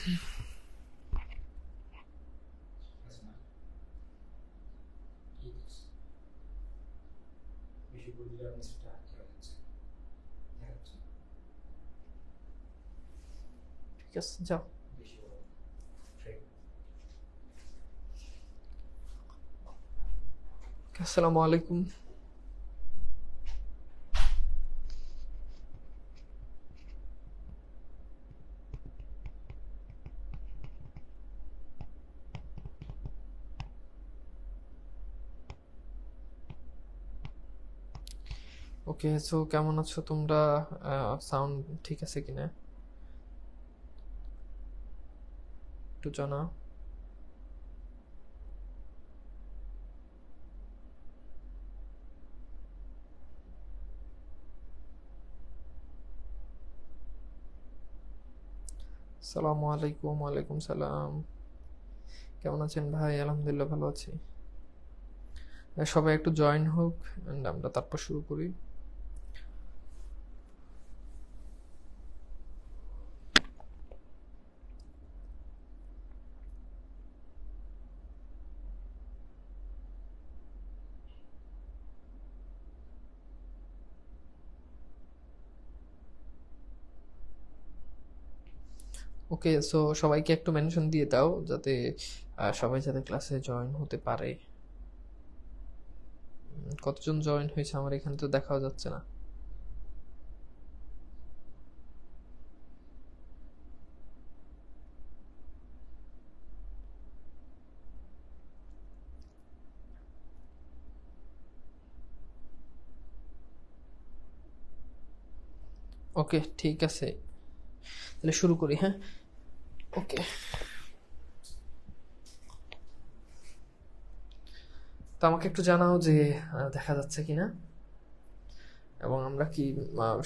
ঠিক আছে, যাও। আসসালামু আলাইকুম। ওকে, সো কেমন আছো তোমরা? সাউন্ড ঠিক আছে কিনা একটু জানাও। আসসালামু আলাইকুম। ওয়ালাইকুম সালাম। কেমন আছেন ভাই? আলহামদুলিল্লাহ ভালো আছি। সবাই একটু জয়েন হোক and আমরা তারপর শুরু করি। ওকে, সো সবাইকে একটু মেনশন দিয়ে দাও যাতে সবাই যাতে ক্লাসে জয়েন হতে পারে। কতজন জয়েন হয়েছে আমার এখানে তো দেখাও যাচ্ছে না। ওকে, ঠিক আছে, তাহলে শুরু করি। হ্যাঁ, ওকে। তো আমাকে একটু জানাও যে দেখা যাচ্ছে কিনা এবং আমরা কি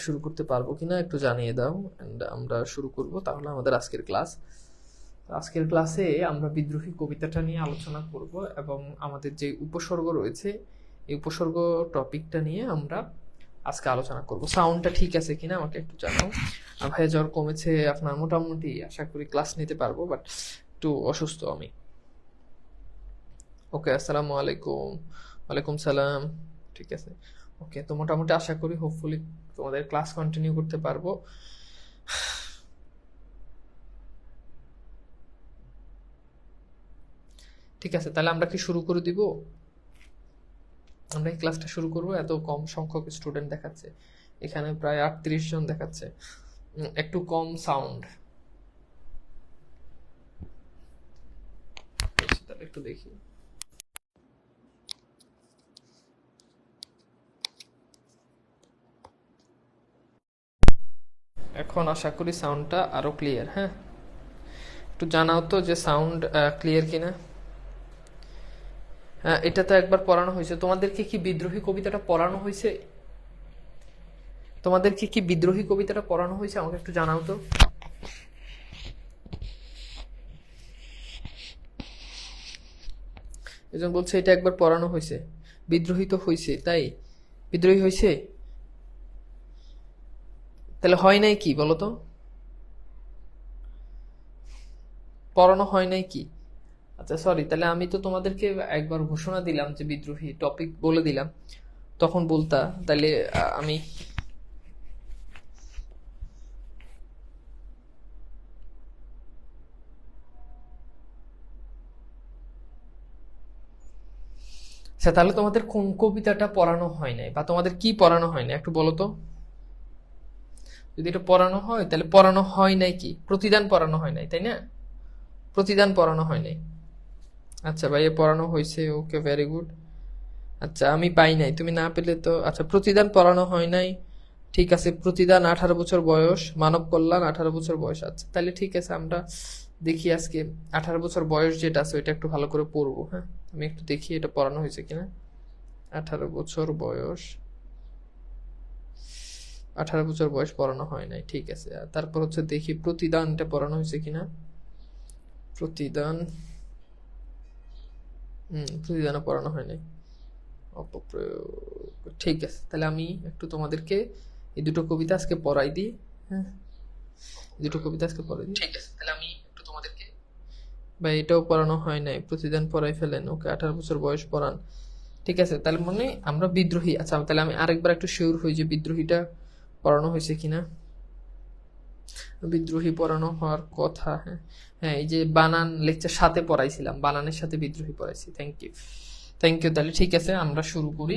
শুরু করতে পারবো কিনা একটু জানিয়ে দাও and আমরা শুরু করব তাহলে আমাদের আজকের ক্লাস। আজকের ক্লাসে আমরা বিদ্রোহী কবিতাটা নিয়ে আলোচনা করব এবং আমাদের যে উপসর্গ রয়েছে এই উপসর্গ টপিকটা নিয়ে আমরা আজকে আলোচনা করব। সাউন্ডটা ঠিক আছে কিনা আমাকে একটু জানাও। ভাইয়া জ্বর কমেছে আপনার? মোটামুটি আশা করি ক্লাস নিতে পারবো, বাট একটু অসুস্থ আমি। ওকে, আসসালামু আলাইকুম। ওয়ালাইকুম সালাম। ঠিক আছে, ওকে। তো মোটামুটি আশা করি হোপফুলি তোমাদের ক্লাস কন্টিনিউ করতে পারবো। ঠিক আছে, তাহলে আমরা কি শুরু করে দিব? আমরা এই ক্লাসটা শুরু করব। এত কম সংখ্যক স্টুডেন্ট দেখাচ্ছে এখানে, প্রায় 38 জন দেখাচ্ছে। একটু কম সাউন্ড। তাহলে একটু দেখি। এখন আশা করি সাউন্ডটা আরো ক্লিয়ার। হ্যাঁ, একটু জানাও তো যে সাউন্ড ক্লিয়ার কিনা। এটা তো একবার পড়ানো হয়েছে। তোমাদেরকে কি বিদ্রোহী কবিতাটা পড়ানো হয়েছে? তোমাদেরকে কি বিদ্রোহী কবিতাটা পড়ানো হয়েছে আমাকে একটু জানাও তো। এজন বলছে এটা একবার পড়ানো হয়েছে। বিদ্রোহী তো হয়েছে, তাই বিদ্রোহী হয়েছে। তাহলে হয় নাই কি বলো তো? পড়ানো হয় নাই কি? আচ্ছা সরি, তাহলে আমি তো তোমাদেরকে একবার ঘোষণা দিলাম যে বিদ্রোহী টপিক বলে দিলাম, তখন বলতা। তাহলে আমি আচ্ছা, তাহলে তোমাদের কোন কবিতাটা পড়ানো হয় নাই বা তোমাদের কি পড়ানো হয় না একটু বলো তো। যদি এটা পড়ানো হয় তাহলে পড়ানো হয় নাই কি? প্রতিদান পড়ানো হয় নাই, তাই না? প্রতিদান পড়ানো হয় নাই। আচ্ছা ভাইয়া, পড়ানো হয়েছে। ওকে, ভেরি গুড। আচ্ছা, আমি পাই নাই, তুমি না পেলে তো। আচ্ছা, প্রতিদান পড়ানো হয় নাই, ঠিক আছে। প্রতিদান 18 বছর বয়স, মানব কল্যাণ 18 বছর বয়স। আচ্ছা, তাহলে ঠিক আছে, আমরা দেখি আজকে 18 বছর বয়স যেটা আছে ওইটা একটু ভালো করে পড়বো। হ্যাঁ, আমি একটু দেখি এটা পড়ানো হয়েছে কিনা। 18 বছর বয়স, 18 বছর বয়স পড়ানো হয় নাই, ঠিক আছে। আর তারপর হচ্ছে দেখি প্রতিদানটা পড়ানো হয়েছে কিনা। প্রতিদান, প্রতিদানও পড়ানো হয় নাই। অপপ্রয়োগ, ঠিক আছে। তাহলে আমি একটু তোমাদেরকে এই দুটো কবিতা আজকে পড়াই দিই। হ্যাঁ, এই দুটো কবিতা আজকে পড়াই দিই, ঠিক আছে। তাহলে আমি একটু বা এটাও পড়ানো হয় নাই, প্রতিদান পড়াই ফেলেন, ওকে 18 বছর বয়স পড়ান। ঠিক আছে, তাহলে মানে আমরা বিদ্রোহী। আচ্ছা তাহলে আমি আরেকবার একটু শিওর হই যে বিদ্রোহীটা পড়ানো হয়েছে কিনা। বিদ্রোহী পড়ানো হওয়ার কথা। হ্যাঁ হ্যাঁ, এই যে বানান লেকচার সাথে পড়াইছিলাম, বানানের সাথে বিদ্রোহী পড়াইছি। Thank you, thank you. তাহলে ঠিক আছে, আমরা শুরু করি।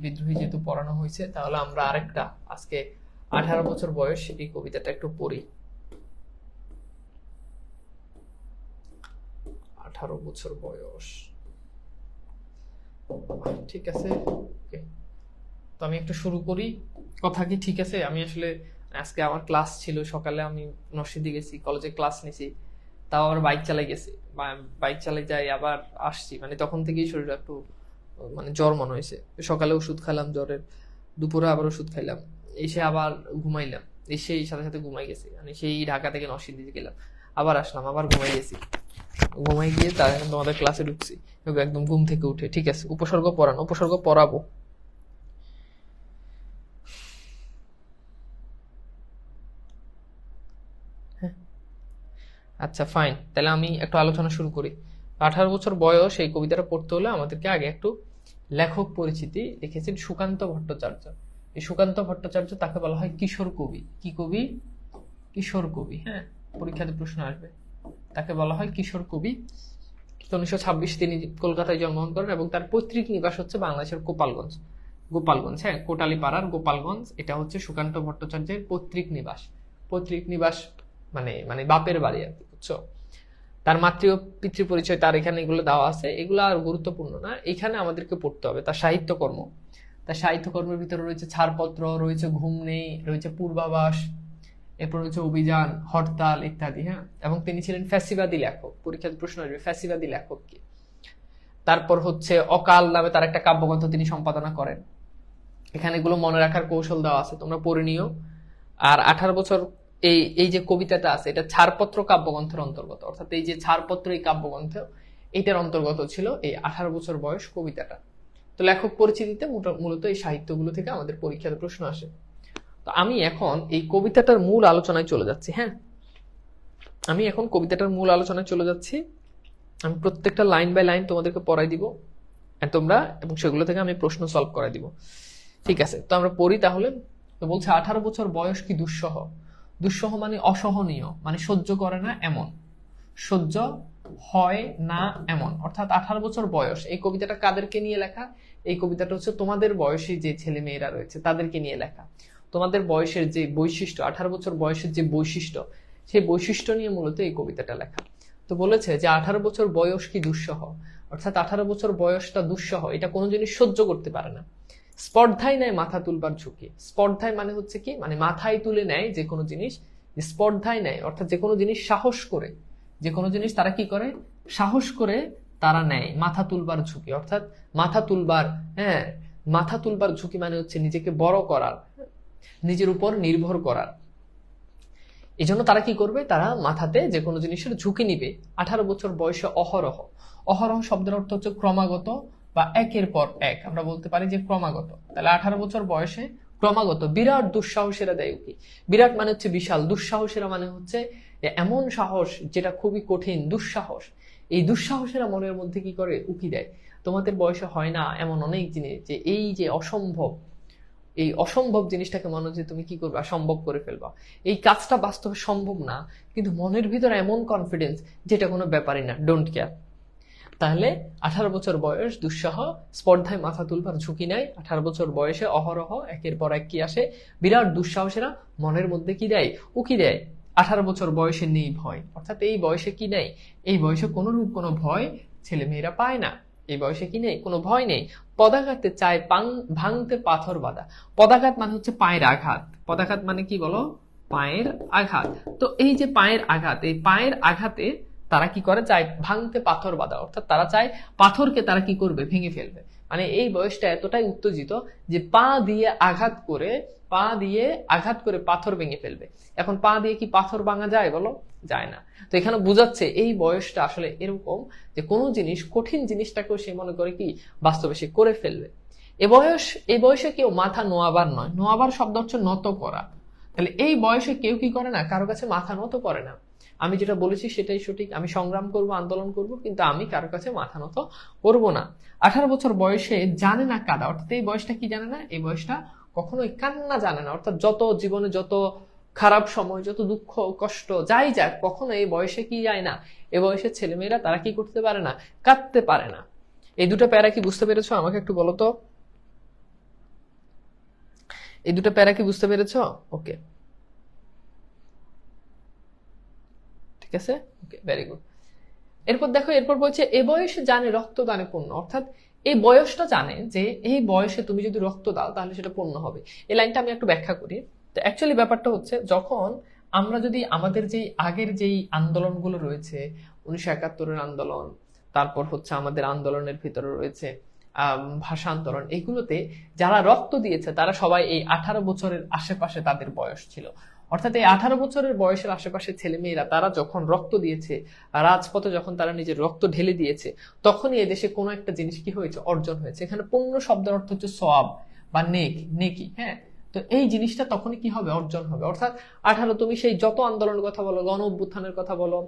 বিদ্রোহী যেহেতু পড়ানো হয়েছে, তাহলে আমরা আরেকটা আজকে 18 বছর বয়স এই কবিতাটা একটু পড়ি। 18 বছর বয়স, ঠিক আছে। ওকে, তো আমি একটু শুরু করি। কথা কি ঠিক আছে? আমি আসলে আজকে আমার ক্লাস ছিল সকালে, আমি নরসিংদী গেছি, কলেজে ক্লাস নিছি, তাও আবার বাইক চালাই গেছি, বাইক চালাই যাই আবার আসছি, মানে তখন থেকেই শরীরটা একটু মানে জ্বর মনে হয়েছে। সকালে ওষুধ খেলাম জ্বরের, দুপুরে আবার ওষুধ খাইলাম, এসে আবার ঘুমাইলাম, এসে সাথে সাথে ঘুমাই গেছি, মানে সেই ঢাকা থেকে নরসিংদী গেলাম, আবার আসলাম, আবার ঘুমাই গেছি, ঘুমাই গিয়ে তার এখন তোমাদের ক্লাসে ঢুকছি একদম ঘুম থেকে উঠে। ঠিক আছে, উপসর্গ পড়ান, উপসর্গ পড়াবো। আচ্ছা ফাইন, তাহলে আমি একটু আলোচনা শুরু করি। 18 বছর বয়স এই কবিতাটা পড়তে হলে আমাদেরকে আগে একটু লেখক পরিচিতি। লিখেছেন সুকান্ত ভট্টাচার্য। এই সুকান্ত ভট্টাচার্য তাকে বলা হয় কিশোর কবি। কি কবি? কিশোর কবি। হ্যাঁ, পরীক্ষাতে প্রশ্ন আসবে, তাকে বলা হয় কিশোর কবি। 1926 তিনি কলকাতায় জন্মগ্রহণ করেন এবং তার পৈতৃক নিবাস হচ্ছে বাংলাদেশের গোপালগঞ্জ। গোপালগঞ্জ, হ্যাঁ, কোটালীপাড়ার গোপালগঞ্জ, এটা হচ্ছে সুকান্ত ভট্টাচার্যের পৈতৃক নিবাস। পৈতৃক নিবাস মানে মানে বাপের বাড়ি আর কি, বুঝছো? তার মাতৃ ও পিতৃ পরিচয় তার এখানে এগুলো দেওয়া আছে, এগুলো আর গুরুত্বপূর্ণ না। এখানে আমাদেরকে পড়তে হবে তার সাহিত্যকর্ম। তার সাহিত্যকর্মের ভিতরে রয়েছে ছাড়পত্র, রয়েছে ঘুম নেই, রয়েছে পূর্বাভাস, এরপর রয়েছে অভিযান, হরতাল ইত্যাদি। হ্যাঁ, এবং তিনি ছিলেন ফ্যাসিবাদী লেখক। পরীক্ষাতে প্রশ্ন আসবে ফ্যাসিবাদী লেখক কি। তারপর হচ্ছে অকাল নামে তার একটা কাব্যগ্রন্থ তিনি সম্পাদনা করেন। এখানে এগুলো মনে রাখার কৌশল দেওয়া আছে, তোমরা পড়ে নিও। আর 18 বছর এই এই যে কবিতাটা আছে, এটা ছাড়পত্র কাব্যগ্রন্থের অন্তর্গত, অর্থাৎ এই যে ছাড়পত্র এই কাব্যগ্রন্থ, এটার অন্তর্গত ছিল এই 18 বছর বয়স কবিতাটা। তো লেখক পরিচিতিতে মূলত এই সাহিত্যগুলো থেকে আমাদের পরীক্ষাতে প্রশ্ন আসে। তো আমি এখন এই কবিতাটার মূল আলোচনায় চলে যাচ্ছি। হ্যাঁ, আমি এখন কবিতাটার মূল আলোচনায় চলে যাচ্ছি। আমি প্রত্যেকটা লাইন বাই লাইন তোমাদেরকে পড়াই দিব তোমরা, এবং সেগুলো থেকে আমি প্রশ্ন সলভ করাই দিব। ঠিক আছে, তো আমরা পড়ি তাহলে। তো বলছে 18 বছর বয়স কি দুঃসহ। দুঃসহ মানে অসহনীয়, মানে সহ্য করে না এমন, সহ্য হয় না এমন, অর্থাৎ 18 বছর বয়স। এই কবিতাটা কাদেরকে নিয়ে লেখা? এই কবিতাটা হচ্ছে তোমাদের বয়সী যে ছেলে মেয়েরা রয়েছে তাদেরকে নিয়ে লেখা। তোমাদের বয়সের যে বৈশিষ্ট্য, 18 বছর বয়সের যে বৈশিষ্ট্য, সেই বৈশিষ্ট্য নিয়ে মূলত এই কবিতাটা লেখা। তো বলেছে যে 18 বছর বয়স কি দুঃসহ, অর্থাৎ 18 বছর বয়সটা দুঃসহ, এটা কোনো জিনিস সহ্য করতে পারে না। স্পর্ধায় নেয় মাথা তুলবার ঝুঁকি। স্পর্ধায় মানে হচ্ছে কি, মানে মাথায় তুলে নেয় যে কোনো জিনিস। স্পর্ধায় নেয় অর্থাৎ যে কোনো জিনিস সাহস করে, যে কোনো জিনিস তারা কি করে, সাহস করে তারা নেয়। মাথা তুলবার ঝুঁকি অর্থাৎ মাথা তুলবার, হ্যাঁ, মাথা তুলবার ঝুঁকি মানে হচ্ছে নিজেকে বড় করার, নিজের উপর নির্ভর করার। এই জন্য তারা কি করবে, তারা মাথাতে যে কোনো জিনিসের ঝুঁকি নিবে। 18 বছর বয়সে অহরহ, অহরহ শব্দের অর্থ হচ্ছে ক্রমাগত বা একের পর এক, আমরা বলতে পারি যে ক্রমাগত। তাহলে 18 বছর বয়সে ক্রমাগত বিরাট দুঃসাহসেরা দেয় উকি। বিরাট মানে হচ্ছে বিশাল, দুঃসাহসেরা মানে হচ্ছে এমন সাহস যেটা খুবই কঠিন, দুঃসাহস। এই দুঃসাহসেরা মনের মধ্যে কি করে, উকি দেয়। তোমাদের বয়সে হয় না এমন অনেক জিনিস, যে এই যে অসম্ভব, এই অসম্ভব জিনিসটাকে মনে হচ্ছে তুমি কি করবা, সম্ভব করে ফেলবা। এই কাজটা বাস্তবে সম্ভব না, কিন্তু মনের ভিতরে এমন কনফিডেন্স যেটা কোনো ব্যাপারই না, ডোন্ট কেয়ার। তাহলে 18 বছর বয়স দুঃসহ, স্পর্ধায় মাথা তুলবার ঝুঁকি নেয়। 18 বছর বয়সে অহরহ একের পর এক কি আসে, বিরাট দুঃসাহসেরা মনের মধ্যে কি দেয়, উকি দেয়। 18 বছর বয়সে নেই ভয়, অর্থাৎ এই বয়সে কি নেই, এই বয়সে কোনরূপ কোনো ভয় ছেলে মেয়েরা পায় না। এই বয়সে কি নেই, কোনো ভয় নেই। পদাঘাতে চায় ভাঙতে পাথর বাঁধা। পদাঘাত মানে হচ্ছে পায়ের আঘাত। পদাঘাত মানে কি বলো, পায়ের আঘাত। তো এই যে পায়ের আঘাত, এই পায়ের আঘাতে তারা কি করে, চায় ভাঙতে পাথর বাঁধা, অর্থাৎ তারা চায় পাথরকে তারা কি করবে, ভেঙে ফেলবে। মানে এই বয়সটা এতটাই উত্তেজিত যে পা দিয়ে আঘাত করে, পা দিয়ে আঘাত করে পাথর ভেঙে ফেলবে। এখন পা দিয়ে কি পাথর ভাঙা যায় বলো, যায় না। তো এখানে বোঝাচ্ছে এই বয়সটা আসলে এরকম যে কোনো জিনিস, কঠিন জিনিসটাকেও সে মনে করে কি বাস্তবে সে করে ফেলবে। এই বয়সে কেউ মাথা নোয়াবার নয়। নোয়াবার শব্দ হচ্ছে নত করা। তাহলে এই বয়সে কেউ কি করে না, কারো কাছে মাথা নত করে না। আমি যেটা বলেছি সেটাই সঠিক, আমি সংগ্রাম করব, আন্দোলন করব, কিন্তু আমি কারো কাছে মাথা নত করব না। 18 বছর বয়সে জানে না কাদা, অর্থাৎ এই বয়সটা কি জানে না? এই বয়সটা কখনোই কান্না জানে না, অর্থাৎ যত জীবনে যত খারাপ সময়, যত দুঃখ কষ্ট যাই যাক, কখনো এই বয়সে কি যায় না, এই বয়সের ছেলেমেয়েরা তারা কি করতে পারে না? কাঁদতে পারে না। এই দুটো প্যারা কি বুঝতে পেরেছো? আমাকে একটু বলো তো, এই দুটো প্যারা কি বুঝতে পেরেছো? ওকে, ঠিক আছে, ওকে, ভেরি গুড। এরপর দেখো, এরপর বলছে এ বয়সে জানে রক্তদানে পূর্ণ, অর্থাৎ এই বয়সটা জানে যে এই বয়সে তুমি যদি রক্ত দাও তাহলে সেটা পূর্ণ হবে। এই লাইনটা আমি একটু ব্যাখ্যা করি। তো অ্যাকচুয়ালি ব্যাপারটা হচ্ছে, যখন আমরা যদি আমাদের যেই আগের যেই আন্দোলনগুলো রয়েছে, 1971-এর আন্দোলন, তারপর হচ্ছে আমাদের আন্দোলনের ভিতরে রয়েছে ভাষা আন্দোলন, এগুলোতে যারা রক্ত দিয়েছে তারা সবাই এই 18 বছরের আশেপাশে তাদের বয়স ছিল। অর্থাৎ এই 18 বছরের বয়সের আশেপাশে ছেলেমেয়েরা তারা যখন রক্ত দিয়েছে, রাজপথে যখন তারা নিজের রক্ত ঢেলে দিয়েছে, তখনই এদেশে কোনো একটা জিনিস কি হয়েছে? অর্জন হয়েছে। এখানে পূর্ণ শব্দের অর্থ হচ্ছে সওয়াব বা নেকি, হ্যাঁ। তো এই জিনিসটা তখনই কি হবে? অর্জন হবে। অর্থাৎ 18, তুমি সেই যত আন্দোলনের কথা বলো, গণ অভ্যুত্থানের কথা বলো,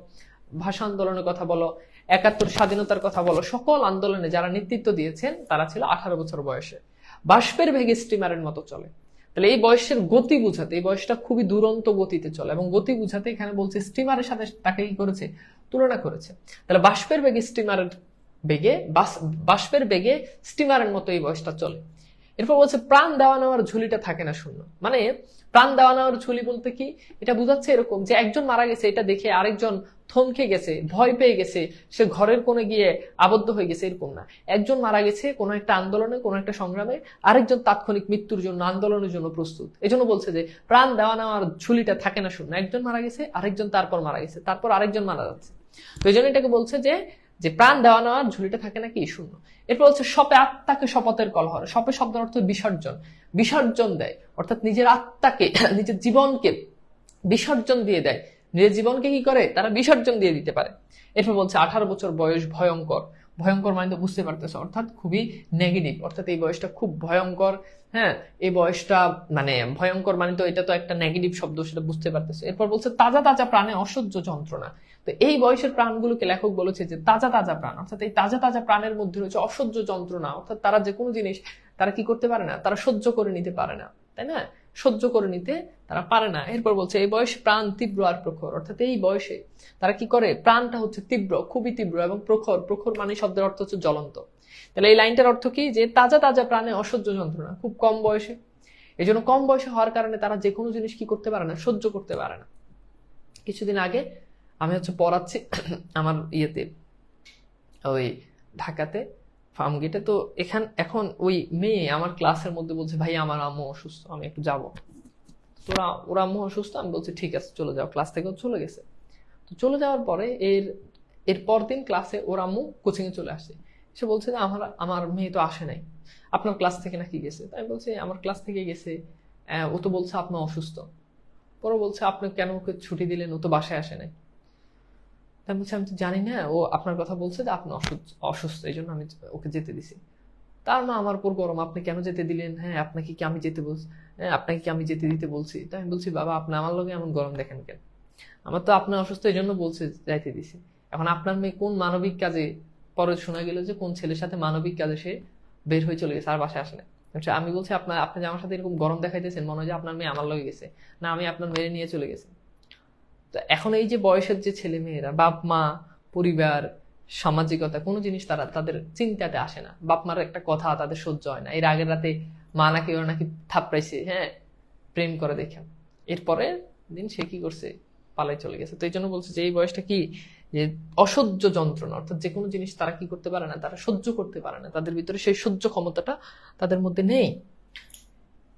ভাষা আন্দোলনের কথা বলো, 71 স্বাধীনতার কথা বলো, সকল আন্দোলনে যারা নেতৃত্ব দিয়েছেন তারা ছিল 18 বছর বয়সে। বাষ্পের বেগে স্টিমারের মতো চলে। তাহলে এই বয়সের গতি বুঝাতে, এই বয়সটা খুবই দুরন্ত গতিতে চলে, এবং গতি বুঝাতে এখানে বলছে স্টিমারের সাথে তাকে কি করেছে? তুলনা করেছে। তাহলে বাষ্পের বেগে বাষ্পের বেগে স্টিমারের মতো এই বয়সটা চলে। এরপর বলছে প্রাণ দেওয়া নেওয়ার ঝুলিটা থাকে না শূন্য। মানে প্রাণ দেওয়া নেওয়ার ঝুলি বলতে কি? এটা বোঝাচ্ছে এরকম যে একজন মারা গেছে, এটা দেখে আরেকজন থমকে গেছে, ভয় পেয়ে গেছে, সে ঘরের কোণে গিয়ে আবদ্ধ হয়ে গেছে, এরকম না। একজন মারা গেছে কোনো একটা আন্দোলনে, কোনো একটা সংগ্রামে, আরেকজন তাৎক্ষণিক মৃত্যুর জন্য, আন্দোলনের জন্য প্রস্তুত। এই জন্য বলছে যে প্রাণ দেওয়া নেওয়ার ঝুলিটা থাকে না শূন্য। একজন মারা গেছে, আরেকজন তারপর মারা গেছে, তারপর আরেকজন মারা যাচ্ছে। তো এই জন্য এটাকে বলছে যে যে প্রাণ দেওয়া নেওয়ার ঝুলিটা থাকে না কি? শূন্য। এরপর হচ্ছে শপে আত্মাকে শপথের কলহর। শপে শব্দের অর্থ বিসর্জন, বিসর্জন দেয়, অর্থাৎ নিজের আত্মাকে, নিজের জীবনকে বিসর্জন দিয়ে দেয়। নিজের জীবনকে কি করে? তারা বিসর্জন দিয়ে দিতে পারে। এরপর বলছে 18 বছর বয়স ভয়ঙ্কর। ভয়ঙ্কর মানে তো বুঝতে পারতেছে, অর্থাৎ খুবই নেগেটিভ, অর্থাৎ এই বয়সটা খুব ভয়ঙ্কর। হ্যাঁ, এই বয়সটা মানে ভয়ঙ্কর মানে তো এটা তো একটা নেগেটিভ শব্দ, সেটা বুঝতে পারতেছে। এরপর বলছে তাজা তাজা প্রাণে অসহ্য যন্ত্রণা। তো এই বয়সের প্রাণগুলোকে লেখক বলেছে যে তাজা তাজা প্রাণ, অর্থাৎ এই তাজা তাজা প্রাণের মধ্যে রয়েছে অসহ্য যন্ত্রণা, অর্থাৎ তারা যে কোনো জিনিস তারা কি করতে পারে না? তারা সহ্য করে নিতে পারে না, তাই না? সহ্য করে নিতে তারা পারে না। এরপর বলছে এই বয়সে প্রাণ তীব্র আর প্রখর, অর্থাৎ এই বয়সে তারা কি করে? প্রাণটা হচ্ছে তীব্র, খুবই তীব্র, এবং প্রখর, প্রখর মানে শব্দের অর্থ হচ্ছে জ্বলন্ত। তাহলে এই লাইনটার অর্থ কি? যে তাজা তাজা প্রাণে অসহ্য যন্ত্রণা, খুব কম বয়সে। এই জন্য কম বয়সে হওয়ার কারণে তারা যে কোনো জিনিস কি করতে পারে না? সহ্য করতে পারে না। কিছুদিন আগে আমি হচ্ছে পড়াচ্ছি আমার ইয়েতে, ওই ঢাকাতে ফার্ম গেটে। তো এখন ওই মেয়ে আমার ক্লাসের মধ্যে বলছে ভাই আমার আম্মু অসুস্থ, আমি একটু যাবো। তোরা ওর আম্মু অসুস্থ, আমি বলছি ঠিক আছে চলে যাও। ক্লাস থেকেও চলে গেছে। তো চলে যাওয়ার পরে এর পরদিন ক্লাসে ওর আম্মু কোচিং এ চলে আসে। সে বলছে যে আমার মেয়ে তো আসে নাই, আপনার ক্লাস থেকে নাকি গেছে? তাই বলছি আমার ক্লাস থেকে গেছে, ও তো বলছে আপনি অসুস্থ। পরে বলছে আপনি কেন ওকে ছুটি দিলেন, ও তো বাসায় আসে নাই। তাই বলছে আমি তো জানি না, ও আপনার কথা বলছে যে আপনি অসুস্থ, এই জন্য আমি ওকে যেতে দিছি। তার মা আমার উপর গরম, আপনি কেন যেতে দিলেন? হ্যাঁ, আপনাকে কি আমি যেতে বলছি? হ্যাঁ, আপনাকে কি আমি যেতে দিতে বলছি? তাই আমি বলছি বাবা আপনি আমার লগে এমন গরম দেখেন কেন? আমার তো আপনি অসুস্থ এই জন্য বলছে যাইতে দিছি। এখন আপনার মেয়ে কোন মানবিক কাজে, পরে শোনা গেল যে কোন ছেলের সাথে মানবিক কাজে সে বের হয়ে চলে গেছে, আর বাসায় আসে না। আমি বলছি আপনি যে আমার সাথে এরকম গরম দেখাইতেছেন, মনে হয় যে আপনার মেয়ে আমার লগে গেছে। না, আমি আপনার মেয়ে নিয়ে চলে গেছি। তো এখন এই যে বয়সের যে ছেলে মেয়েরা, বাপ মা, পরিবার, সামাজিকতা, কোনো জিনিস তাদের চিন্তাতে আসে না। বাপ মার একটা কথা তাদের সহ্য হয় না। এর আগের রাতে মা নাকি ওরা নাকি থাপড়াইছে, হ্যাঁ, প্রেম করে দেখা। এরপরে দিন সে কি করছে? পালাই চলে গেছে। তো এই জন্য বলছে যে এই বয়সটা কি? যে অসহ্য যন্ত্রণা, অর্থাৎ যে কোনো জিনিস তারা কি করতে পারে না? তারা সহ্য করতে পারে না। তাদের ভিতরে সেই সহ্য ক্ষমতাটা তাদের মধ্যে নেই।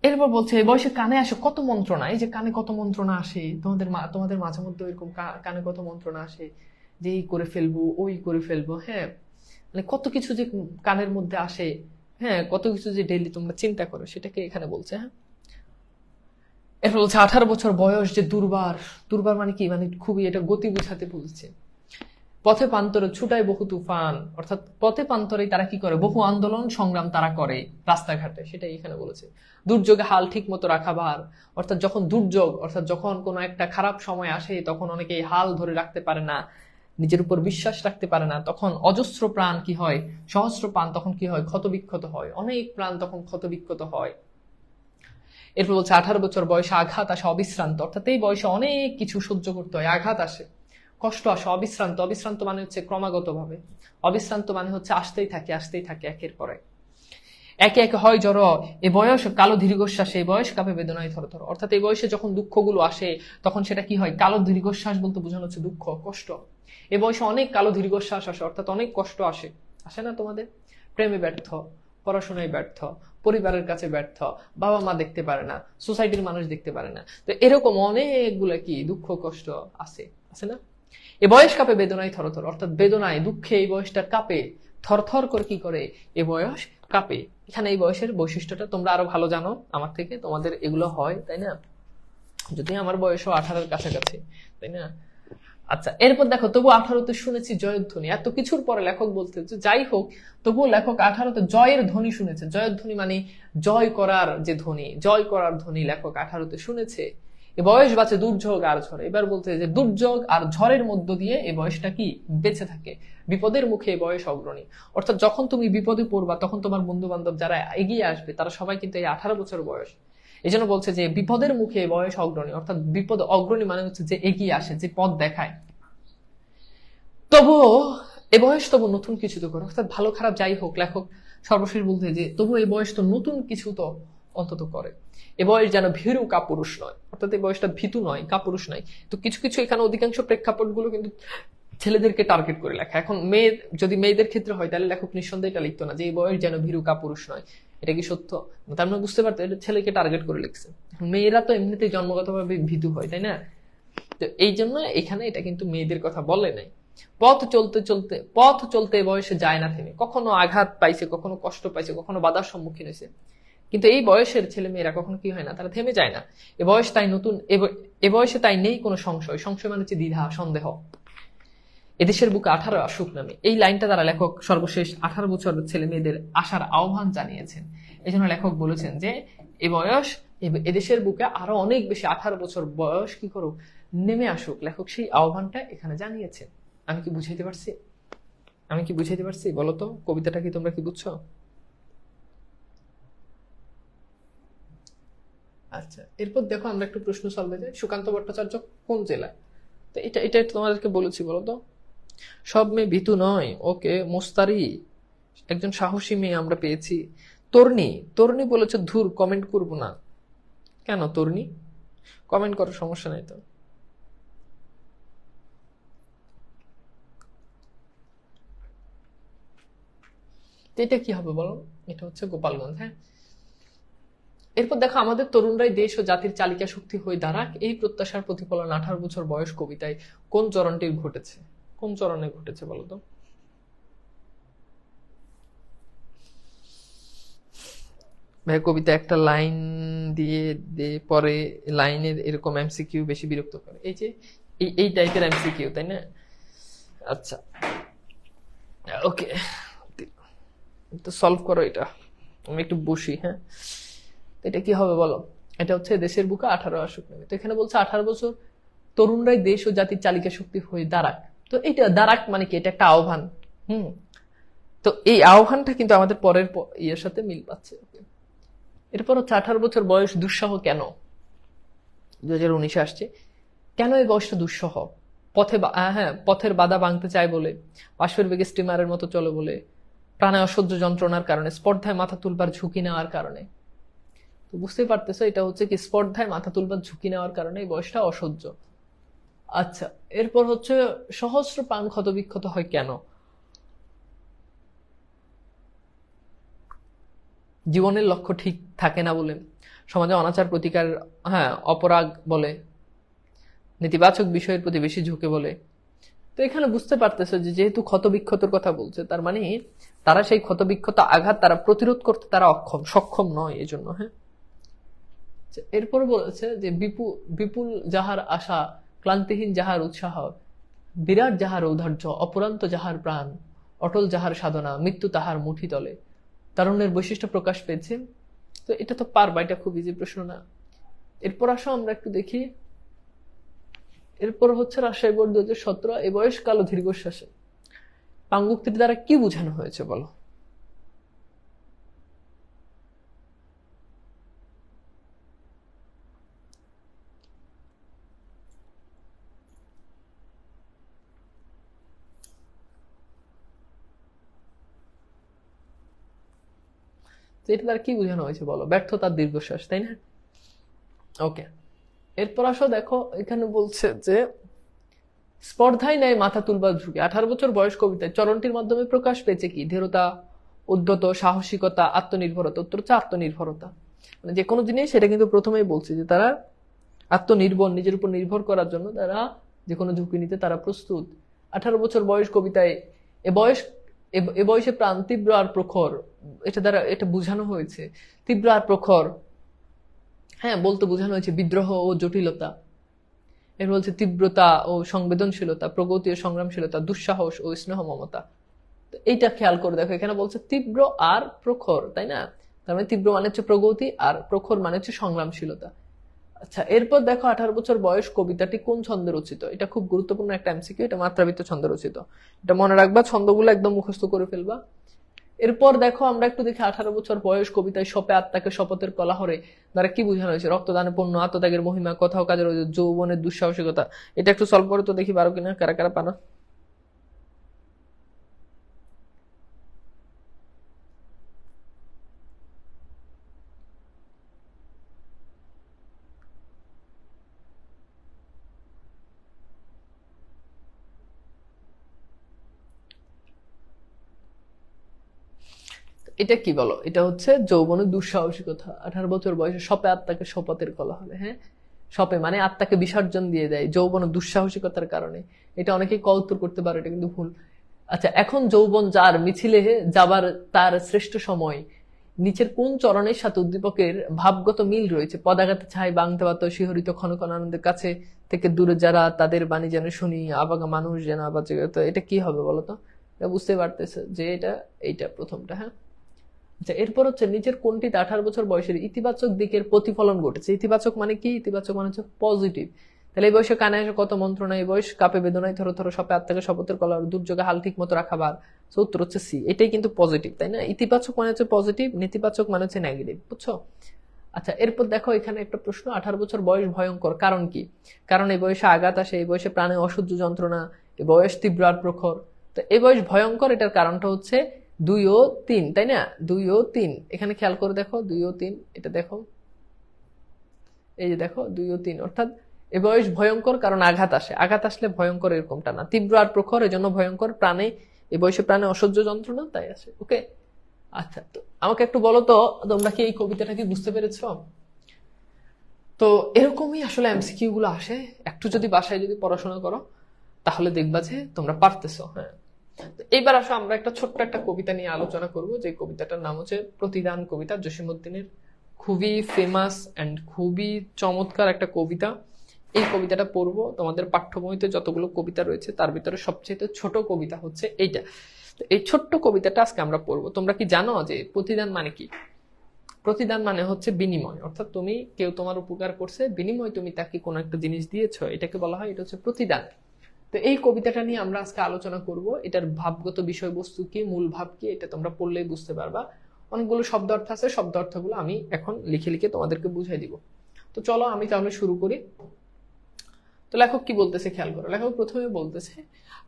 এরপর বলছে এই বয়সে কানে আসে কত মন্ত্রণা। এই যে কানে কত মন্ত্রণা আসে, তোমাদের মাঝে মধ্যে এরকম কানে কত মন্ত্রণা আসে যে এই করে ফেলবো, ওই করে ফেলবো, হ্যাঁ, মানে কত কিছু যে কানের মধ্যে আসে, হ্যাঁ, কত কিছু যে ডেইলি তোমরা চিন্তা করো, সেটাকে এখানে বলছে। হ্যাঁ, এরপর বলছে 18 বছর বয়স যে দুর্বার। দুর্বার মানে কি? মানে খুবই, এটা গতি বুঝাতে বলছে। পথে প্রান্তরে ছুটায় বহু তুফান, অর্থাৎ পথে প্রান্তরে তারা কি করে, বহু আন্দোলন সংগ্রাম তারা করে রাস্তাঘাটে, সেটাই এখানে বলেছে। দুর্যোগে হাল ঠিক মতো রাখা ভার, অর্থাৎ যখন দুর্যোগ, অর্থাৎ যখন কোনো একটা খারাপ সময় আসে তখন অনেকে হাল ধরে রাখতে পারে না, নিজের উপর বিশ্বাস রাখতে পারে না, তখন অজস্র প্রাণ কি হয়, সহস্র প্রাণ তখন কি হয়, ক্ষতবিক্ষত হয়, অনেক প্রাণ তখন ক্ষতবিক্ষত হয়। এরপর বলছে 18 বছর বয়সে আঘাত আসে অবিশ্রান্ত, অর্থাৎ এই বয়সে অনেক কিছু সহ্য করতে হয়, আঘাত আসে, কষ্ট আসে, অবিশ্রান্ত, অবিশ্রান্ত মানে হচ্ছে ক্রমাগত ভাবে, অবিশ্রান্ত মানে হচ্ছে আসতেই থাকে একের পর এক, একে একে হয় জড় এ বয়স কালো দীর্ঘশ্বাস, এই বয়স কাঁপে বেদনায় থরথর, অর্থাৎ এই বয়সে যখন দুঃখগুলো আসে তখন সেটা কি হয়, কালো দীর্ঘশ্বাস বলতে বোঝানো হচ্ছে দুঃখ, কষ্ট। এ বয়সে অনেক কালো দীর্ঘশ্বাস আসে, অর্থাৎ অনেক কষ্ট আসে, আসে না তোমাদের? প্রেমে ব্যর্থ, পড়াশোনায় ব্যর্থ, পরিবারের কাছে ব্যর্থ, বাবা মা দেখতে পারে না, সোসাইটির মানুষ দেখতে পারে না, তো এরকম অনেকগুলা কি দুঃখ কষ্ট আছে, আছে না? এ বয়স কাঁপে বেদনায় থরথর, অর্থাৎ বেদনায় দুঃখে এই বয়সটা কাঁপে, থরথর করে কি করে, এ বয়স কাঁপে। এখানে এই বয়সের বৈশিষ্ট্যটা তোমরা আরো ভালো জানো আমার থেকে, তোমাদের এগুলো হয় তাই না, যদি আমার বয়সও 18-র কাছাকাছি, তাই না? আচ্ছা, এরপর দেখো, তবু 18-তে শুনেছি জয়ধ্বনি, এত কিছুর পরে লেখক বলতে যাই হোক, তবুও লেখক 18-তে জয়ের ধ্বনি শুনেছে, জয়ধ্বনি মানে জয় করার যে ধ্বনি, জয় করার ধ্বনি লেখক 18-তে শুনেছে। এ বয়স বাঁচে দুর্যোগ আর ঝড়ে, এবার বলতে যে দুর্যোগ আর ঝড়ের মধ্য দিয়ে এই বয়সটা কি বেঁচে থাকে, বিপদের মুখে এই বয়স অগ্রণী, অর্থাৎ যখন তুমি বিপদে পড়বা তখন তোমার বন্ধু বান্ধব যারা এগিয়ে আসবে তারা সবাই কিন্তু এই 18 বছর বয়স, এই জন্য বলছে যে বিপদের মুখে বয়স অগ্রণী, অর্থাৎ বিপদ অগ্রণী মানে হচ্ছে যে এগিয়ে আসে, যে পথ দেখায়। তবুও এ বয়স তবু নতুন কিছু তো করে, অর্থাৎ ভালো খারাপ যাই হোক, লেখক সর্বশেষ বলতে যে তবু এই বয়স তো নতুন কিছু তো অন্তত করে, এ বয়স যেন ভীরু কাপুরুষ নয়, অর্থাৎ এই বয়সটা ভীতু নয়, কাপুরুষ নয়। তো কিছু কিছু এখানে অধিকাংশ প্রেক্ষাপটগুলো কিন্তু ছেলেদেরকে টার্গেট করে লেখা। এখন যদি মেয়েদের ক্ষেত্রে হয় তাহলে লেখক নিঃসন্দেহে এটা লিখতো না যে এই বয়স যেন ভীরু কাপুরুষ নয়, এটা কি সত্য? তার মানে বুঝতে পারতো এটা ছেলেকে টার্গেট করে লিখছে। মেয়েরা তো এমনিতেই জন্মগতভাবে ভীতু হয়, তাই না? তো এই জন্য এখানে এটা কিন্তু মেয়েদের কথা বলে নাই। পথ চলতে বয়সে যায় না থেমে, কখনো আঘাত পাইছে, কখনো কষ্ট পাইছে, কখনো বাধার সম্মুখীন হয়েছে, কিন্তু এই বয়সের ছেলে মেয়েরা কখনো কি হয় না, তারা থেমে যায় না। এ বয়স তাই নতুন, এ বয়সে তাই নেই কোনো সংশয়, সংশয় মানে হচ্ছে দ্বিধা সন্দেহ। এদেশের বুকে 18 আসুক নামে, এই লাইনটা দ্বারা লেখক সর্বশেষ 18 বছর ছেলে মেয়েদের আসার আহ্বান জানিয়েছেন। এই জন্য লেখক বলেছেন যে এ বয়স, এদেশের বুকে আরো অনেক বেশি 18 বছর বয়স কি করুক, নেমে আসুক, লেখক সেই আহ্বানটা এখানে জানিয়েছেন। আমি কি বুঝাইতে পারছি? বলো তো কবিতাটা কি তোমরা কি বুঝছো? আচ্ছা, এরপর দেখো আমরা একটু প্রশ্ন সলভে যাই। সুকান্ত ভট্টাচার্য কোন জেলায়? তো এটা তোমাদেরকে বলেছি, বলো তো। সব মেয়ে ভীতু নয়, ওকে মোস্তারি একজন সাহসী মেয়ে আমরা পেয়েছি। তরুণী বলেছে ধুর কমেন্ট করবো না। কেন তরুণী? কমেন্ট করো, সমস্যা নাই তো। এটা কি হবে বলো? এটা হচ্ছে গোপালগঞ্জ। হ্যাঁ, এরপর দেখো, আমাদের তরুণরাই দেশ ও জাতির চালিকা শক্তি হয়ে দাঁড়াক, এই প্রত্যাশার প্রতিফলন 18 বছর বয়স কবিতায় কোন চরণটির ঘটেছে? কোন চরণে ঘটেছে বলো তো? ভাই কবিতা একটা লাইন দিয়ে পরে লাইনের এরকম এমসিকিউ বেশি বিরক্ত করে, এই যে এই টাইপের এমসিকিউ, তাই না? আচ্ছা, ওকে, তো সলভ করো এটা। আমি একটু বসি। হ্যাঁ, এটা কি হবে বলো? এটা হচ্ছে দেশের বুকে 18 আসুক নামে। তো এখানে বলছে 18 বছর তরুণরাই দেশ ও জাতির চালিকা শক্তি হয়ে দাঁড়াক। তো এটা দাঁড়াক মানে কি? এটা একটা আহ্বান। হুম, তো এই আহ্বানটা কিন্তু আমাদের পরের ইয়ের সাথে মিল পাচ্ছে। এরপর হচ্ছে 18 বছর বয়স দুঃসহ কেন? 2019-এ আসছে। কেন এই বয়সটা দুঃসহ? পথের বাধা ভাঙতে চায় বলে, পাশের বেগে স্টিমারের মতো চলে বলে, প্রাণে অসহ্য যন্ত্রণার কারণে, স্পর্ধায় মাথা তুলবার ঝুঁকি নেওয়ার কারণে। তো বুঝতেই পারতেছো এটা হচ্ছে কি, স্পর্ধায় মাথা তুলবার ঝুঁকি নেওয়ার কারণে এই বয়সটা অসহ্য। আচ্ছা, এরপর হচ্ছে সহস্র প্রাণ ক্ষত বিক্ষত হয় কেন? জীবনের লক্ষ্য ঠিক থাকে না বলে, সমাজে অনাচার প্রতিকার, অপরাগ বলে, নেতিবাচক বিষয়ের প্রতি বেশি ঝুঁকে বলে। তো এখানে বুঝতে পারতেছে যে যেহেতু ক্ষতবিক্ষতর কথা বলছে, তার মানে তারা সেই ক্ষতবিক্ষত আঘাত তারা প্রতিরোধ করতে তারা সক্ষম নয়, এই জন্য। হ্যাঁ, এরপর বলেছে যে বিপুল যাহার আশা, ক্লান্তিহীন যাহার উৎসাহ, বিরাট যাহার ঔদার্য, অপরান্ত যাহার প্রাণ, অটল যাহার সাধনা, মৃত্যু তাহার মুঠি তলে। তারুণ্যের বৈশিষ্ট্য প্রকাশ পেয়েছে। তো এটা তো পারবা, এটা খুব ইজি প্রশ্ন না। এরপর আসো আমরা একটু দেখি। এরপর হচ্ছে রাজশাহী বোর্ড 2017, এ বয়স কালো দীর্ঘশ্বাসে। পাঙ্গুক্তির দ্বারা কি বোঝানো হয়েছে বলো? এটা দ্বারা কি বোঝানো হয়েছে বলো? ব্যর্থতার দীর্ঘশ্বাস, তাই না? ওকে, এরপর আসো দেখো, এখানে বলছে যে স্পর্ধায় নেয় মাথা তুলবার ঝুঁকি। 18 বছর বয়স কবিতায় চরণটির মাধ্যমে প্রকাশ পেয়েছে কি? দৃঢ়তা, উদ্যত, সাহসিকতা, আত্মনির্ভরতা। উত্তর হচ্ছে আত্মনির্ভরতা। মানে যে কোনো জিনিস, সেটা কিন্তু প্রথমেই বলছে যে তারা আত্মনির্ভর, নিজের উপর নির্ভর করার জন্য তারা যে কোনো ঝুঁকি নিতে তারা প্রস্তুত। 18 বছর বয়স কবিতায় এ বয়সে প্রাণ তীব্র আর প্রখর, এটা দ্বারা এটা বোঝানো হয়েছে তীব্র আর প্রখর। হ্যাঁ, বলতে বোঝানো হয়েছে বিদ্রোহ ও জটিলতা। এর বলছে তীব্রতা ও সংবেদনশীলতা, প্রগতি ও সংগ্রামশীলতা, দুঃসাহস ও স্নেহ মমতা। তো এইটা খেয়াল করে দেখো, এখানে বলছে তীব্র আর প্রখর, তাই না? তার মানে তীব্র মানে হচ্ছে প্রগতি, আর প্রখর মানে হচ্ছে সংগ্রামশীলতা। আচ্ছা, এরপর দেখো 18 বছর বয়স কবিতাটি কোন ছন্দে রচিত? এটা খুব গুরুত্বপূর্ণ একটা এমসিকিউ। এটা মাত্রাবৃত্ত ছন্দে রচিত। এটা মনে রাখবা, ছন্দগুলো একদম মুখস্থ করে ফেলবা। এরপর দেখো আমরা একটু দেখি 18 বছর বয়স কবিতায় শপে আত্মাকে শপথের কলাহরে দ্বারা কি বোঝানো হয়েছে? রক্তদানে পূর্ণ, আত্মত্যাগের মহিমা, কথা ও কাজের যৌবনের দুঃসাহসিকতা। এটা একটু সলভ করে তো দেখি পারো কিনা, কারা কারা পারো। এটা কি বলো? এটা হচ্ছে যৌবনের দুঃসাহসিকতা। 18 বছর বয়সে শপে আত্মাকে শপথের কলা হবে। হ্যাঁ, শপে মানে আত্মাকে বিসর্জন দিয়ে দেয় যৌবনের দুঃসাহসিকতার কারণে। এটা অনেকেই কৌতুক করতে পারে, এটা কিন্তু ভুল। আচ্ছা, এখন যৌবন যার মিছিলে যাবার তার শ্রেষ্ঠ সময়, নিচের কোন চরণের সাথে উদ্দীপকের ভাবগত মিল রয়েছে? পদাঘাতে ছাই বাংতে পাত শিহরিত ক্ষণক্ষণ আনন্দের কাছে থেকে দূরে যারা, তাদের বাণী যেন শুনি, আবাগা মানুষ যেন আবার। এটা কি হবে বলতো? এটা বুঝতে পারতেছে যে এইটা প্রথমটা। হ্যাঁ, আচ্ছা, এরপর হচ্ছে নিচের কোনটিতে 18 বছর বয়সের ইতিবাচক দিকের প্রতিফলন ঘটেছে? ইতিবাচক মানে কি? ইতিবাচক মানে হচ্ছে পজিটিভ। তাহলে এই বয়সে কানে আসে কত মন্ত্রণা, এই বয়স কাপে বেদনায় থরো থরো, সপে আত্মাকে শপথের কলা, দুর্যোগে হাল ঠিক মতো রাখাবার। উত্তর হচ্ছে সি। এটাই কিন্তু পজিটিভ, তাই না? ইতিবাচক মানে হচ্ছে পজিটিভ, নেতিবাচক মানে হচ্ছে নেগেটিভ, বুঝছো? আচ্ছা, এরপর দেখো এখানে একটা প্রশ্ন, 18 বছর বয়স ভয়ঙ্কর কারণ কি? কারণ এই বয়সে আঘাত আসে, এই বয়সে প্রাণে অসহ্য যন্ত্রণা, এই বয়স তীব্র আর প্রখর। তো এই বয়স ভয়ঙ্কর, এটার কারণটা হচ্ছে 2 ও 3, তাই না? 2 ও 3, এখানে খেয়াল করে দেখো 2 ও 3, এটা দেখো, এই যে দেখো 2 ও 3, অর্থাৎ এ বয়স ভয়ঙ্কর কারণ আঘাত আসে। আঘাত আসলে ভয়ঙ্কর এরকমটা না, তীব্র আর প্রখর এজন্য ভয়ঙ্কর, প্রাণে এই বয়সে প্রাণে অসহ্য যন্ত্রণা, তাই আসে। ওকে, আচ্ছা, তো আমাকে একটু বলো তো, তোমরা কি এই কবিতাটা কি বুঝতে পেরেছো? তো এরকমই আসলে এমসিকিউ গুলো আসে। একটু যদি বাসায় যদি পড়াশোনা করো তাহলে দেখবা যে তোমরা পারতেছো। হ্যাঁ, তো এইবার আসো আমরা একটা ছোট্ট একটা কবিতা নিয়ে আলোচনা করব, যে কবিতাটার নাম হচ্ছে প্রতিদান কবিতা, জসিমউদ্দিনের। খুবই ফেমাস এন্ড খুবই চমৎকার একটা কবিতা। এই কবিতাটা পড়বো। তোমাদের পাঠ্য বইতে যতগুলো কবিতা রয়েছে তার ভিতরে সবচেয়ে ছোট কবিতা হচ্ছে এইটা। তো এই ছোট্ট কবিতাটা আজকে আমরা পড়বো। তোমরা কি জানো যে প্রতিদান মানে কি? প্রতিদান মানে হচ্ছে বিনিময়, অর্থাৎ তুমি, কেউ তোমার উপকার করছে, বিনিময় তুমি তাকে কোনো একটা জিনিস দিয়েছো, এটাকে বলা হয়, এটা হচ্ছে প্রতিদান। তো এই কবিতাটা নিয়ে আমরা আজকে আলোচনা করব। এটার ভাবগত বিষয়বস্তু কি, মূল ভাব কি, এটা তোমরা পড়লেই বুঝতে পারবা। অনেকগুলো শব্দ অর্থ আছে, শব্দ অর্থগুলো আমি এখন লিখে লিখে তোমাদেরকে বুঝাই দিব। তো চলো আমি তাহলে শুরু করি। তো লেখক কি বলতেছে খেয়াল করো। লেখক প্রথমে বলতেছে,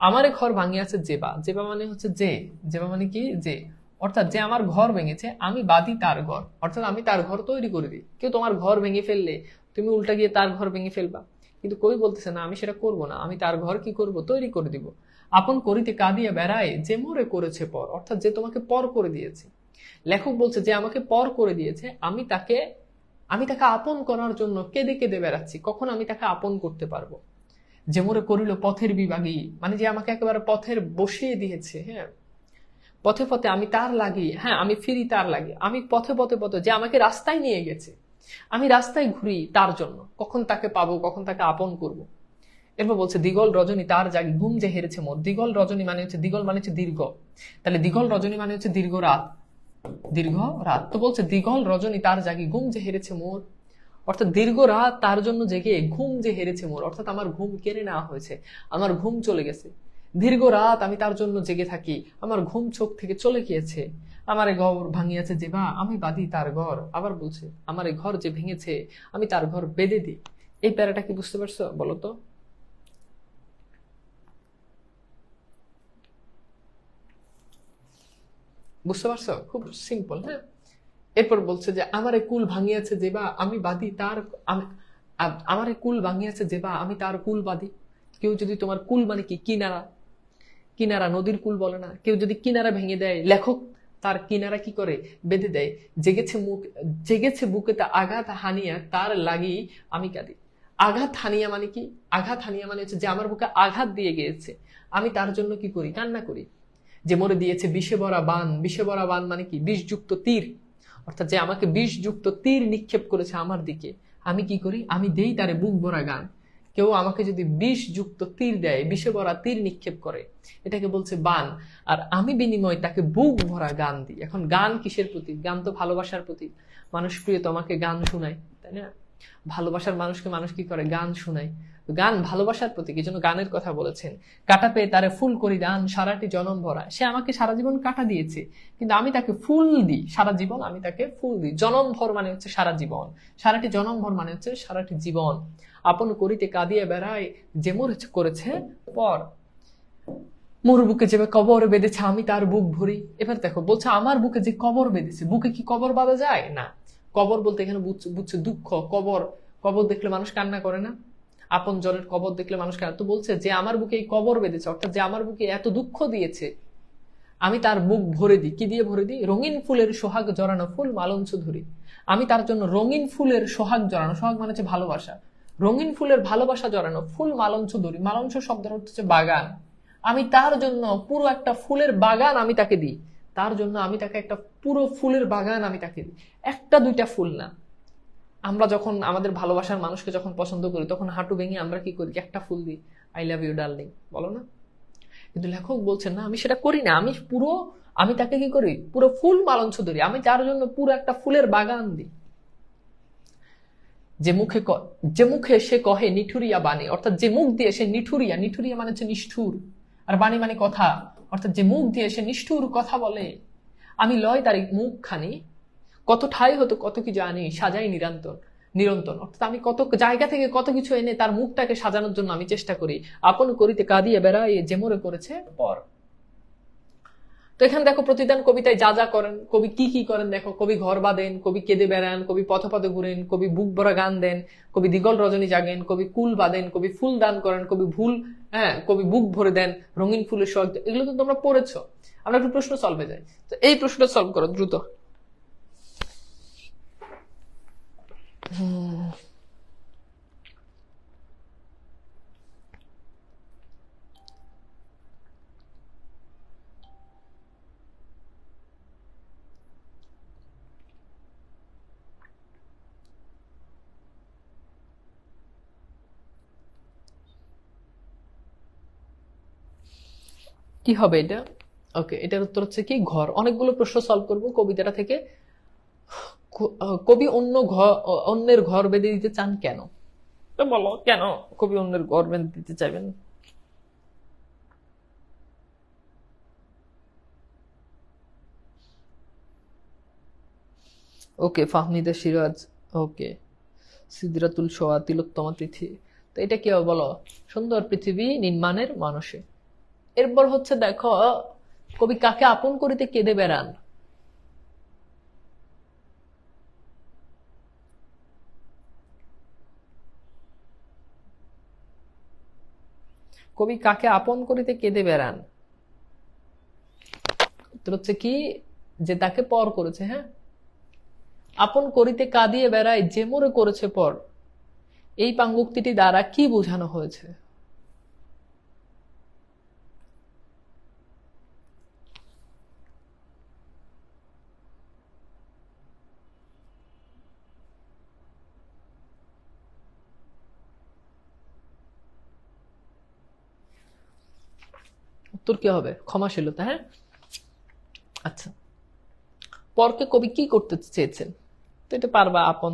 আমারে ঘর ভাঙিয়াছে জেবা। জেবা মানে হচ্ছে যে, জেবা মানে কি? যে, অর্থাৎ যে আমার ঘর ভেঙেছে আমি বাদি তার ঘর, অর্থাৎ আমি তার ঘর তৈরি করে দিই। কেউ তোমার ঘর ভেঙে ফেললে তুমি উল্টা গিয়ে তার ঘর ভেঙে ফেলবা, কিন্তু কবি বলতেছে না, আমি সেটা করব না, আমি তার ঘর কি করব? তৈরি করে দিব। আপন করিতে কাঁদিয়া বেড়ায় যে মোরে করেছে পর, অর্থাৎ যে তোমাকে পর করে দিয়েছে। লেখক বলছে যে আমাকে পর করে দিয়েছে, আমি তাকে আপন করার জন্য কেঁদে কেঁদে বেড়াচ্ছি, কখন আমি তাকে আপন করতে পারবো? যে মোরে করিল পথের বিভাগী, মানে যে আমাকে একেবারে পথের বসিয়ে দিয়েছে। হ্যাঁ, পথে পথে আমি তার লাগি, হ্যাঁ আমি ফিরি তার লাগি, আমি পথে পথে পথে, যে আমাকে রাস্তায় নিয়ে গেছে, আমি রাস্তায় ঘুরি তার জন্য, কখন তাকে পাবো, কখন তাকে আপন করব। এরপর বলছে দিগল রজনী তার জাগি ঘুম যে হেরেছে মোর। দিগল রজনী মানে হচ্ছে, দিগল মানে হচ্ছে দীর্ঘ, তাহলে দিগল রজনী মানে হচ্ছে দীর্ঘ রাত, দীর্ঘ রাত। তো বলছে দিগল রজনী তার জাগি ঘুম যে হেরেছে মোর, অর্থাৎ দীর্ঘ রাত তার জন্য জেগে ঘুম যে হেরেছে মোর, অর্থাৎ আমার ঘুম কেড়ে নেওয়া হয়েছে, আমার ঘুম চলে গেছে। দীর্ঘ রাত আমি তার জন্য জেগে থাকি, আমার ঘুম চোখ থেকে চলে গিয়েছে। আমার এই ঘর ভাঙিয়াছে যে বা আমি বাঁধি তার ঘর। আবার বলছে আমার এই ঘর যে ভেঙেছে আমি তার ঘর বেঁধে দিই। এই প্যারাটা কি বুঝতে পারছো বলো তো? বুঝতে পারছো? খুব সিম্পল, হ্যাঁ। এরপর বলছে যে আমারে কুল ভাঙিয়াছে যে বা আমি বাঁধি তার, আমারে কুল ভাঙিয়াছে যে বা আমি তার কুল বাঁধি। কেউ যদি তোমার কুল মানে কি, কিনারা, কিনারা নদীর কুল বলে না, কেউ যদি কিনারা ভেঙে দেয়, লেখক তার কিনারা কি করে, বেঁধে দেয়। জেগেছে মুখ, জেগেছে বুকেতে আঘাত হানিয়া তার লাগি আমি কাঁদি। আঘাত হানিয়া মানে কি, আঘাত হানিয়া মানে হচ্ছে যে আমার বুকে আঘাত দিয়ে গিয়েছে, আমি তার জন্য কি করি, কান্না করি। যে মরে দিয়েছে বিষে ভরা বান, বিষে ভরা বান মানে কি, বিষযুক্ত তীর, অর্থাৎ যে আমাকে বিষযুক্ত তীর নিক্ষেপ করেছে আমার দিকে, আমি কি করি, আমি দেই তারে বুক ভরা গান। কেউ আমাকে যদি বিষযুক্ত তীর দেয়, বিষে ভরা তীর নিক্ষেপ করে, এটাকে বলছে বান, আর আমি বিনিময় তাকে বুক ভরা গান দিই। এখন গান কিসের প্রতীক? গান তো ভালোবাসার প্রতীক। মানুষ প্রিয় তোমাকে গান শোনায়, তাই না? ভালোবাসার মানুষকে মানুষ কি করে, গান শোনায়। গান ভালোবাসার প্রতীক, এই জন্য গানের কথা বলেছেন। কাটা পেয়ে তারে ফুল করি দান সারাটি জনম ভরা। সে আমাকে সারা জীবন কাটা দিয়েছে, কিন্তু আমি তাকে ফুল দিই সারা জীবন, আমি তাকে ফুল দিই। জনম ভর মানে হচ্ছে সারা জীবন, সারাটি জনম ভর মানে হচ্ছে সারাটি জীবন। আপন করিতে কাঁদিয়ে বেড়ায় যে মোর করেছে পর। মোর বুকে যে কবর বেঁধেছে আমি তার বুক ভরি। এবার দেখো বলছে আমার বুকে যে কবর বেঁধেছে, বুকে কি কবর বাঁধা যায় না? কবর বলতে এখানে বুঝছে দুঃখ, কবর, কবর দেখলে মানুষ কান্না করে না? আপন জনের কবর দেখলে মানুষ কান্না, তো বলছে যে আমার বুকে এই কবর বেঁধেছে, অর্থাৎ যে আমার বুকে এত দুঃখ দিয়েছে, আমি তার বুক ভরে দিই। কি দিয়ে ভরে দিই? রঙিন ফুলের সোহাগ জড়ানো ফুল মালঞ্চ ধরি। আমি তার জন্য রঙিন ফুলের সোহাগ জড়ানো, সোহাগ মানে হচ্ছে ভালোবাসা, রঙিন ফুলের ভালোবাসা জড়ানো ফুল মালঞ্চ ধরি। মালঞ্চ শব্দের অর্থ হচ্ছে বাগান। আমি তার জন্য পুরো একটা ফুলের বাগান আমি তাকে দিই, তার জন্য আমি তাকে একটা পুরো ফুলের বাগান আমি তাকে দিই, একটা দুইটা ফুল না। আমরা যখন আমাদের ভালোবাসার মানুষকে যখন পছন্দ করি, তখন হাঁটু ভেঙে আমরা কি করি, একটা ফুল দিই, আই লাভ ইউ ডার্লিং, বলো না? কিন্তু লেখক বলছেন না, আমি সেটা করি না, আমি পুরো, আমি তাকে কি করি, পুরো ফুল মালঞ্চ ধরি, আমি তার জন্য পুরো একটা ফুলের বাগান দিই। যে মুখে যে মুখে সে কহে নিঠুরিয়া বাণী, অর্থাৎ যে মুখ দিয়ে সে নিঠুরিয়া, নিঠুরিয়া মানে হচ্ছে নিষ্ঠুর, আর বাণী মানে কথা, অর্থাৎ যে মুখ দিয়ে সে নিষ্ঠুর কথা বলে, আমি লয় তার মুখ খানি, কত ঠাই হতো কত কি জানি সাজাই নিরন্তর, নিরন্তর, অর্থাৎ আমি কত জায়গা থেকে কত কিছু এনে তার মুখটাকে সাজানোর জন্য আমি চেষ্টা করি। আপন করিতে কাঁদিয়ে বেড়ায় যে মোরে করেছে পর। তো এখানে দেখো প্রতিদান কবিতায় যা যা করেন, কবি কি কি করেন দেখো। কবি ঘর বাঁধেন, কবি কেঁদে বেড়ান, কবি পথে পথে ঘুরেন, কবি বুক ভরা গান দেন, কবি দিগল রজনী জাগেন, কবি কুল বাঁধেন, কবি ফুল দান করেন, কবি ভুল, হ্যাঁ, কবি বুক ভরে দেন রঙিন ফুলের সোহাগ। এগুলো তো তোমরা পড়েছো। আমরা একটু প্রশ্ন সলভে যাই, তো এই প্রশ্নটা সলভ করো দ্রুত। কি হবে এটা? ওকে, এটার উত্তর হচ্ছে কি, ঘর। অনেকগুলো প্রশ্ন সলভ করব কবিতাটা থেকে। কবি অন্যের ঘর বেঁধে দিতে চান কেন? তো বলো কেন কবি অন্যের ঘর বেঁধে দিতে চাইবেন? ওকে, ফাহমিদা সিরাজ, ওকে, সিদরাতুল সোয়া তিলোত্তমা তিথি। তো এটা কি হবে বলো? সুন্দর পৃথিবী নির্মাণের মানসে। এরপর হচ্ছে দেখো, কবি কাকে আপন করিতে কেঁদে বেড়ান? কবি কাকে আপন করিতে কেঁদে বেড়ান? উত্তর হচ্ছে কি, যে তাকে পর করেছে, হ্যাঁ। আপন করিতে কাঁদিয়ে বেড়ায় যে মোরে করেছে পর, এই পাঙ্গুক্তিটি দ্বারা কি বোঝানো হয়েছে? উত্তর কি হবে? ক্ষমাশীলতা। হ্যাঁ, আচ্ছা, পরকে কবি কি করতে চেয়েছেন? তো এটা পারবা আপন।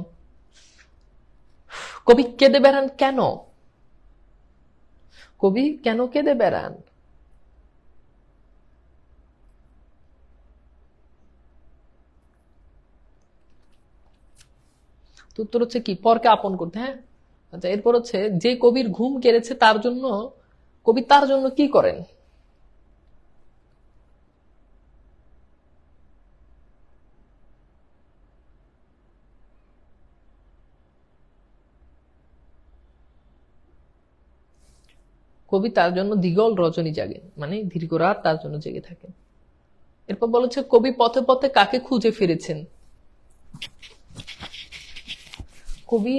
কবি কেঁদে বেড়ান কেন? কবি কেন কেঁদে বেড়ান? তো উত্তর হচ্ছে কি? পরকে আপন করতে। হ্যাঁ, আচ্ছা, এরপর হচ্ছে যে কবির ঘুম কেড়েছে তার জন্য কবি তার জন্য কি করেন? কবি তার জন্য দ্বিগল রজনী জাগেন, মানে দীর্ঘ রাত তার জন্য জেগে থাকেন। এরপর বলেছে কবি পথে পথে কাকে খুঁজে ফিরেছেন? কবি,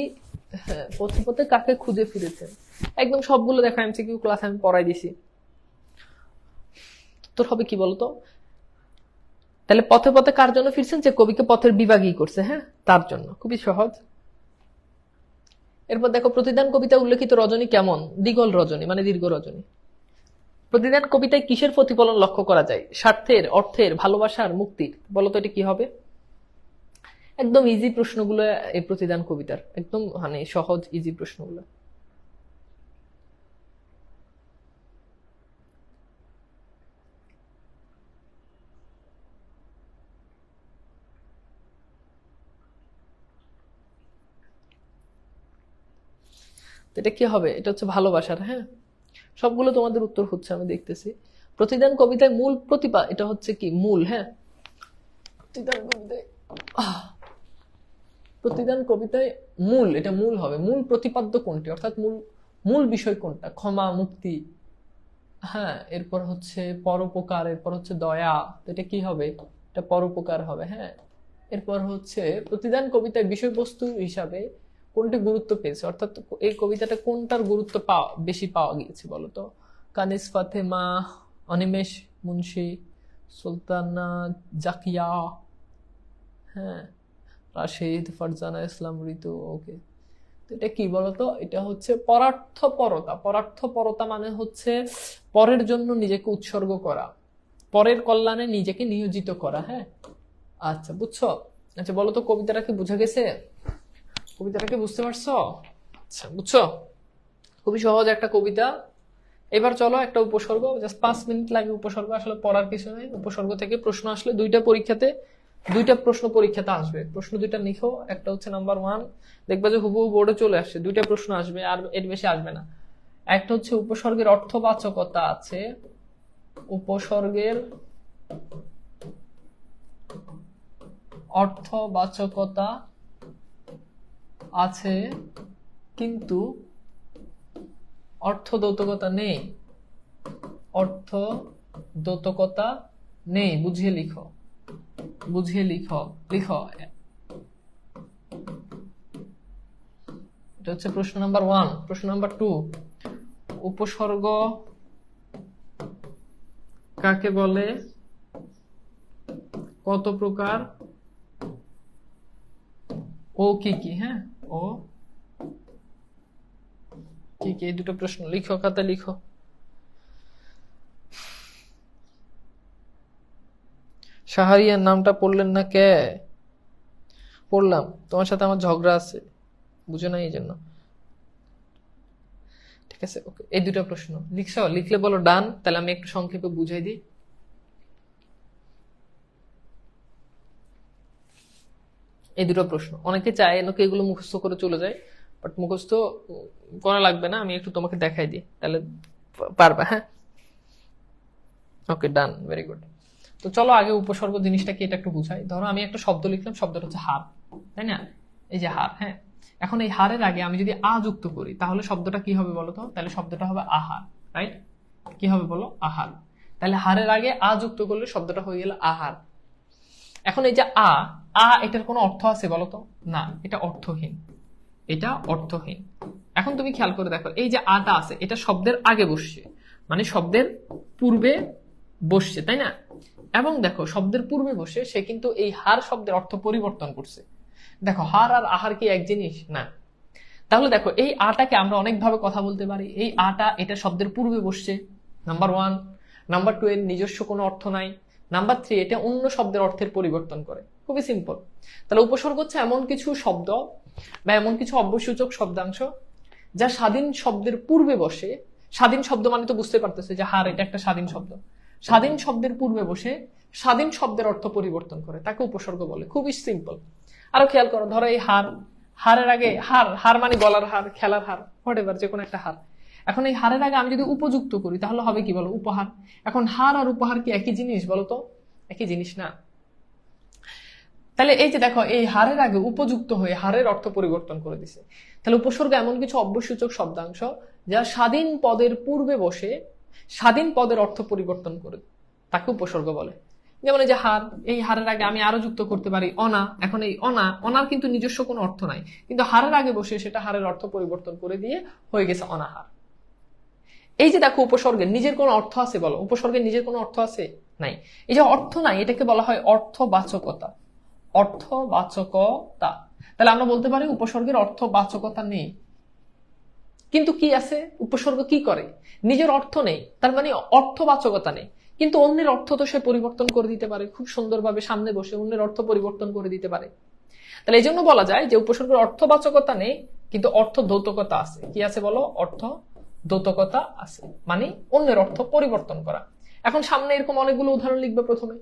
হ্যাঁ, পথে পথে কাকে খুঁজে ফিরেছেন? একদম সবগুলো দেখো এমসিকিউ ক্লাস আমি পড়াই দিছি। তোর হবে কি বলতো? তাহলে পথে পথে কার জন্য ফিরছেন? যে কবিকে পথের বিভাগী করছে, হ্যাঁ, তার জন্য। খুবই সহজ। এরপর দেখো প্রতিদান কবিতায় উল্লেখিত রজনী কেমন? দ্বিগল রজনী, মানে দীর্ঘ রজনী। প্রতিদান কবিতায় কিসের প্রতিফলন লক্ষ্য করা যায়? স্বার্থের, অর্থের, ভালোবাসার, মুক্তির? বলতো এটা কি হবে? একদম ইজি প্রশ্নগুলো এই প্রতিদান কবিতার, একদম মানে সহজ ইজি প্রশ্নগুলো। তো এটা কি হবে? এটা হচ্ছে ভালোবাসার। হ্যাঁ, সবগুলো তোমাদের উত্তর হচ্ছে, আমি দেখতেছি। প্রতিদান কবিতায় মূল প্রতিভা, এটা হচ্ছে কি? মূল। হ্যাঁ, প্রতিদান কবিতায় প্রতিদান কবিতায় মূল, এটা মূল হবে। মূল প্রতিপাদ্য কোনটি, অর্থাৎ মূল মূল বিষয় কোনটা? ক্ষমা, মুক্তি। হ্যাঁ, এরপর হচ্ছে পরোপকার, এরপর হচ্ছে দয়া। তো এটা কি হবে? এটা পরোপকার হবে। হ্যাঁ, এরপর হচ্ছে প্রতিদান কবিতায় বিষয়বস্তু হিসাবে কোনটি গুরুত্ব পেয়েছে, অর্থাৎ এই কবিতাটা কোনটার গুরুত্ব বেশি পাওয়া গিয়েছে বলতো? কানিস ফাতেমা, অনিমেষ মুন্সি, সুলতানা জাকিয়া, হ্যাঁ, রাশেদ, ফারজানা ইসলাম, ঋতু। ওকে, তো এটা কি বলতো? এটা হচ্ছে পরার্থপরতা। পরার্থপরতা মানে হচ্ছে পরের জন্য নিজেকে উৎসর্গ করা, পরের কল্যাণে নিজেকে নিয়োজিত করা। হ্যাঁ, আচ্ছা, বুঝছো? আচ্ছা, বলো তো কবিতাটা কি বোঝা গেছে? কবিতাটা কি বুঝতে পারছো? আচ্ছা, বুঝছো? খুবই সহজ একটা কবিতা। এবার চলো একটা উপসর্গ, জাস্ট 5 মিনিট লাগে উপসর্গ, আসলে পড়ার কিছু নেই। উপসর্গ থেকে প্রশ্ন আসলে দুইটা প্রশ্ন পরীক্ষাতে আসবে। প্রশ্ন দুইটা লিখো। একটা হচ্ছে নাম্বার 1, দেখবা যে হুবহু বোর্ডে চলে আসছে। দুইটা প্রশ্ন আসবে, আর এর বেশি আসবে না। একটা হচ্ছে উপসর্গের অর্থবাচকতা আছে, উপসর্গের অর্থবাচকতা আছে কিন্তু অর্থদ্যোতকতা নেই। অর্থদ্যোতকতা নেই। বুঝিয়ে লিখো, বুঝিয়ে লিখো, লিখো। এটা হচ্ছে প্রশ্ন নাম্বার 1। প্রশ্ন নাম্বার 2, উপসর্গ কাকে বলে, কত প্রকার, ও কি কি? হ্যাঁ, ও কি কি? এই দুটো প্রশ্ন লিখো, খাতা লিখো। শাহরিয়ার নামটা পড়লেন না কে? পড়লাম, তোমার সাথে আমার ঝগড়া আছে, বুঝো না, এই জন্য। ঠিক আছে, ওকে, এই দুটো প্রশ্ন লিখছো? লিখলে বলো ডান, তাহলে আমি একটু সংক্ষেপে বুঝাই দিই। এই দুটো প্রশ্ন অনেকে চায় এগুলো এগুলো মুখস্থ করে চলে যায়, বাট মুখস্থ করা লাগবে না, আমি একটু তোমাকে দেখাই দিই, তাহলে পারবা। হ্যাঁ, ওকে, ডান, ভেরি গুড। তো চলো আগে উপসর্গ জিনিসটা কি এটা একটু বুঝাই। ধরো আমি একটা শব্দ লিখলাম, শব্দটা হচ্ছে হার, তাই না? এই যে হার। হ্যাঁ, এখন এই হারের আগে আমি যদি আ যুক্ত করি, তাহলে শব্দটা কি হবে বলো তো? তাহলে শব্দটা হবে আহার, রাইট? কি হবে বলো? আহার। তাহলে হারের আগে আ যুক্ত করলে শব্দটা হয়ে গেল আহার। এখন এই যে এটার কোনো অর্থ আছে বলো তো? না, এটা অর্থহীন, এটা অর্থহীন। এখন তুমি খেয়াল করে দেখো, এই যে আটা আছে, এটা শব্দের আগে বসছে, মানে শব্দের পূর্বে বসছে, তাই না? এবং দেখো শব্দের পূর্বে বসে সে কিন্তু এই হার শব্দের অর্থ পরিবর্তন করছে। দেখো, হার আর আহার কি এক জিনিস? না। তাহলে দেখো, এই আটাকে আমরা অনেকভাবে কথা বলতে পারি। এই আটা, এটা শব্দের পূর্বে বসছে, নাম্বার 1। নাম্বার 2 এর নিজস্ব কোনো অর্থ নাই। নাম্বার 3 এটা অন্য শব্দের অর্থের পরিবর্তন করে। খুবই সিম্পল। তাহলে উপসর্গ হচ্ছে এমন কিছু শব্দ বা এমন কিছু অব্যয়সূচক শব্দাংশ যা স্বাধীন শব্দের পূর্বে বসে। স্বাধীন শব্দ মানে তো বুঝতে পারতেছে যে হার এটা একটা স্বাধীন শব্দ। স্বাধীন শব্দের পূর্বে বসে স্বাধীন শব্দের অর্থ পরিবর্তন করে, তাকে উপসর্গ বলে। খুবই সিম্পল। আরো খেয়াল করো, ধরো এই হার, হারের আগে হার, হার মানে গলার হার, খেলার হার, হোয়াটএভার, যে কোনো একটা হার। এখন এই হারের আগে আমি যদি উপযুক্ত করি তাহলে হবে কি বলো? উপহার। এখন হার আর উপহার কি একই জিনিস বলো তো? একই জিনিস না। তাহলে এই যে দেখো, এই হারের আগে উপযুক্ত হয়ে হারের অর্থ পরিবর্তন করে দিছে। তাহলে উপসর্গ এমন কিছু অব্যয়সূচক শব্দাংশ যা স্বাধীন পদের পূর্বে বসে স্বাধীন পদের অর্থ পরিবর্তন করে, তাকে উপসর্গ বলে। যেমন এই যে হার, এই হারের আগে আমি আরো যুক্ত করতে পারি অনা। এখন এই অনার কিন্তু নিজস্ব কোনো অর্থ নাই, কিন্তু হারের আগে বসে সেটা হারের অর্থ পরিবর্তন করে দিয়ে হয়ে গেছে অনাহার। এই যে দেখো, উপসর্গের নিজের কোনো অর্থ আছে বলো? উপসর্গের নিজের কোনো অর্থ আছে? নাই। এই যে অর্থ নাই, এটাকে বলা হয় অর্থবাচকতা। অর্থবাচকতা। তাহলে আমরা বলতে পারি উপসর্গের অর্থবাচকতা নেই। কিন্তু কি আছে? উপসর্গ কি করে? নিজের অর্থ নেই, তার মানে অর্থবাচকতা নেই, কিন্তু অন্যের অর্থ তো সে পরিবর্তন করে দিতে পারে। খুব সুন্দরভাবে সামনে বসে অন্যের অর্থ পরিবর্তন করে দিতে পারে। তাহলে এই জন্য বলা যায় যে উপসর্গের অর্থবাচকতা নেই, কিন্তু অর্থ দ্যোতকতা আছে। কি আছে বলো? অর্থ দ্যোতকতা আছে, মানে অন্যের অর্থ পরিবর্তন করা। এখন সামনে এরকম অনেকগুলো উদাহরণ লিখবে। প্রথমে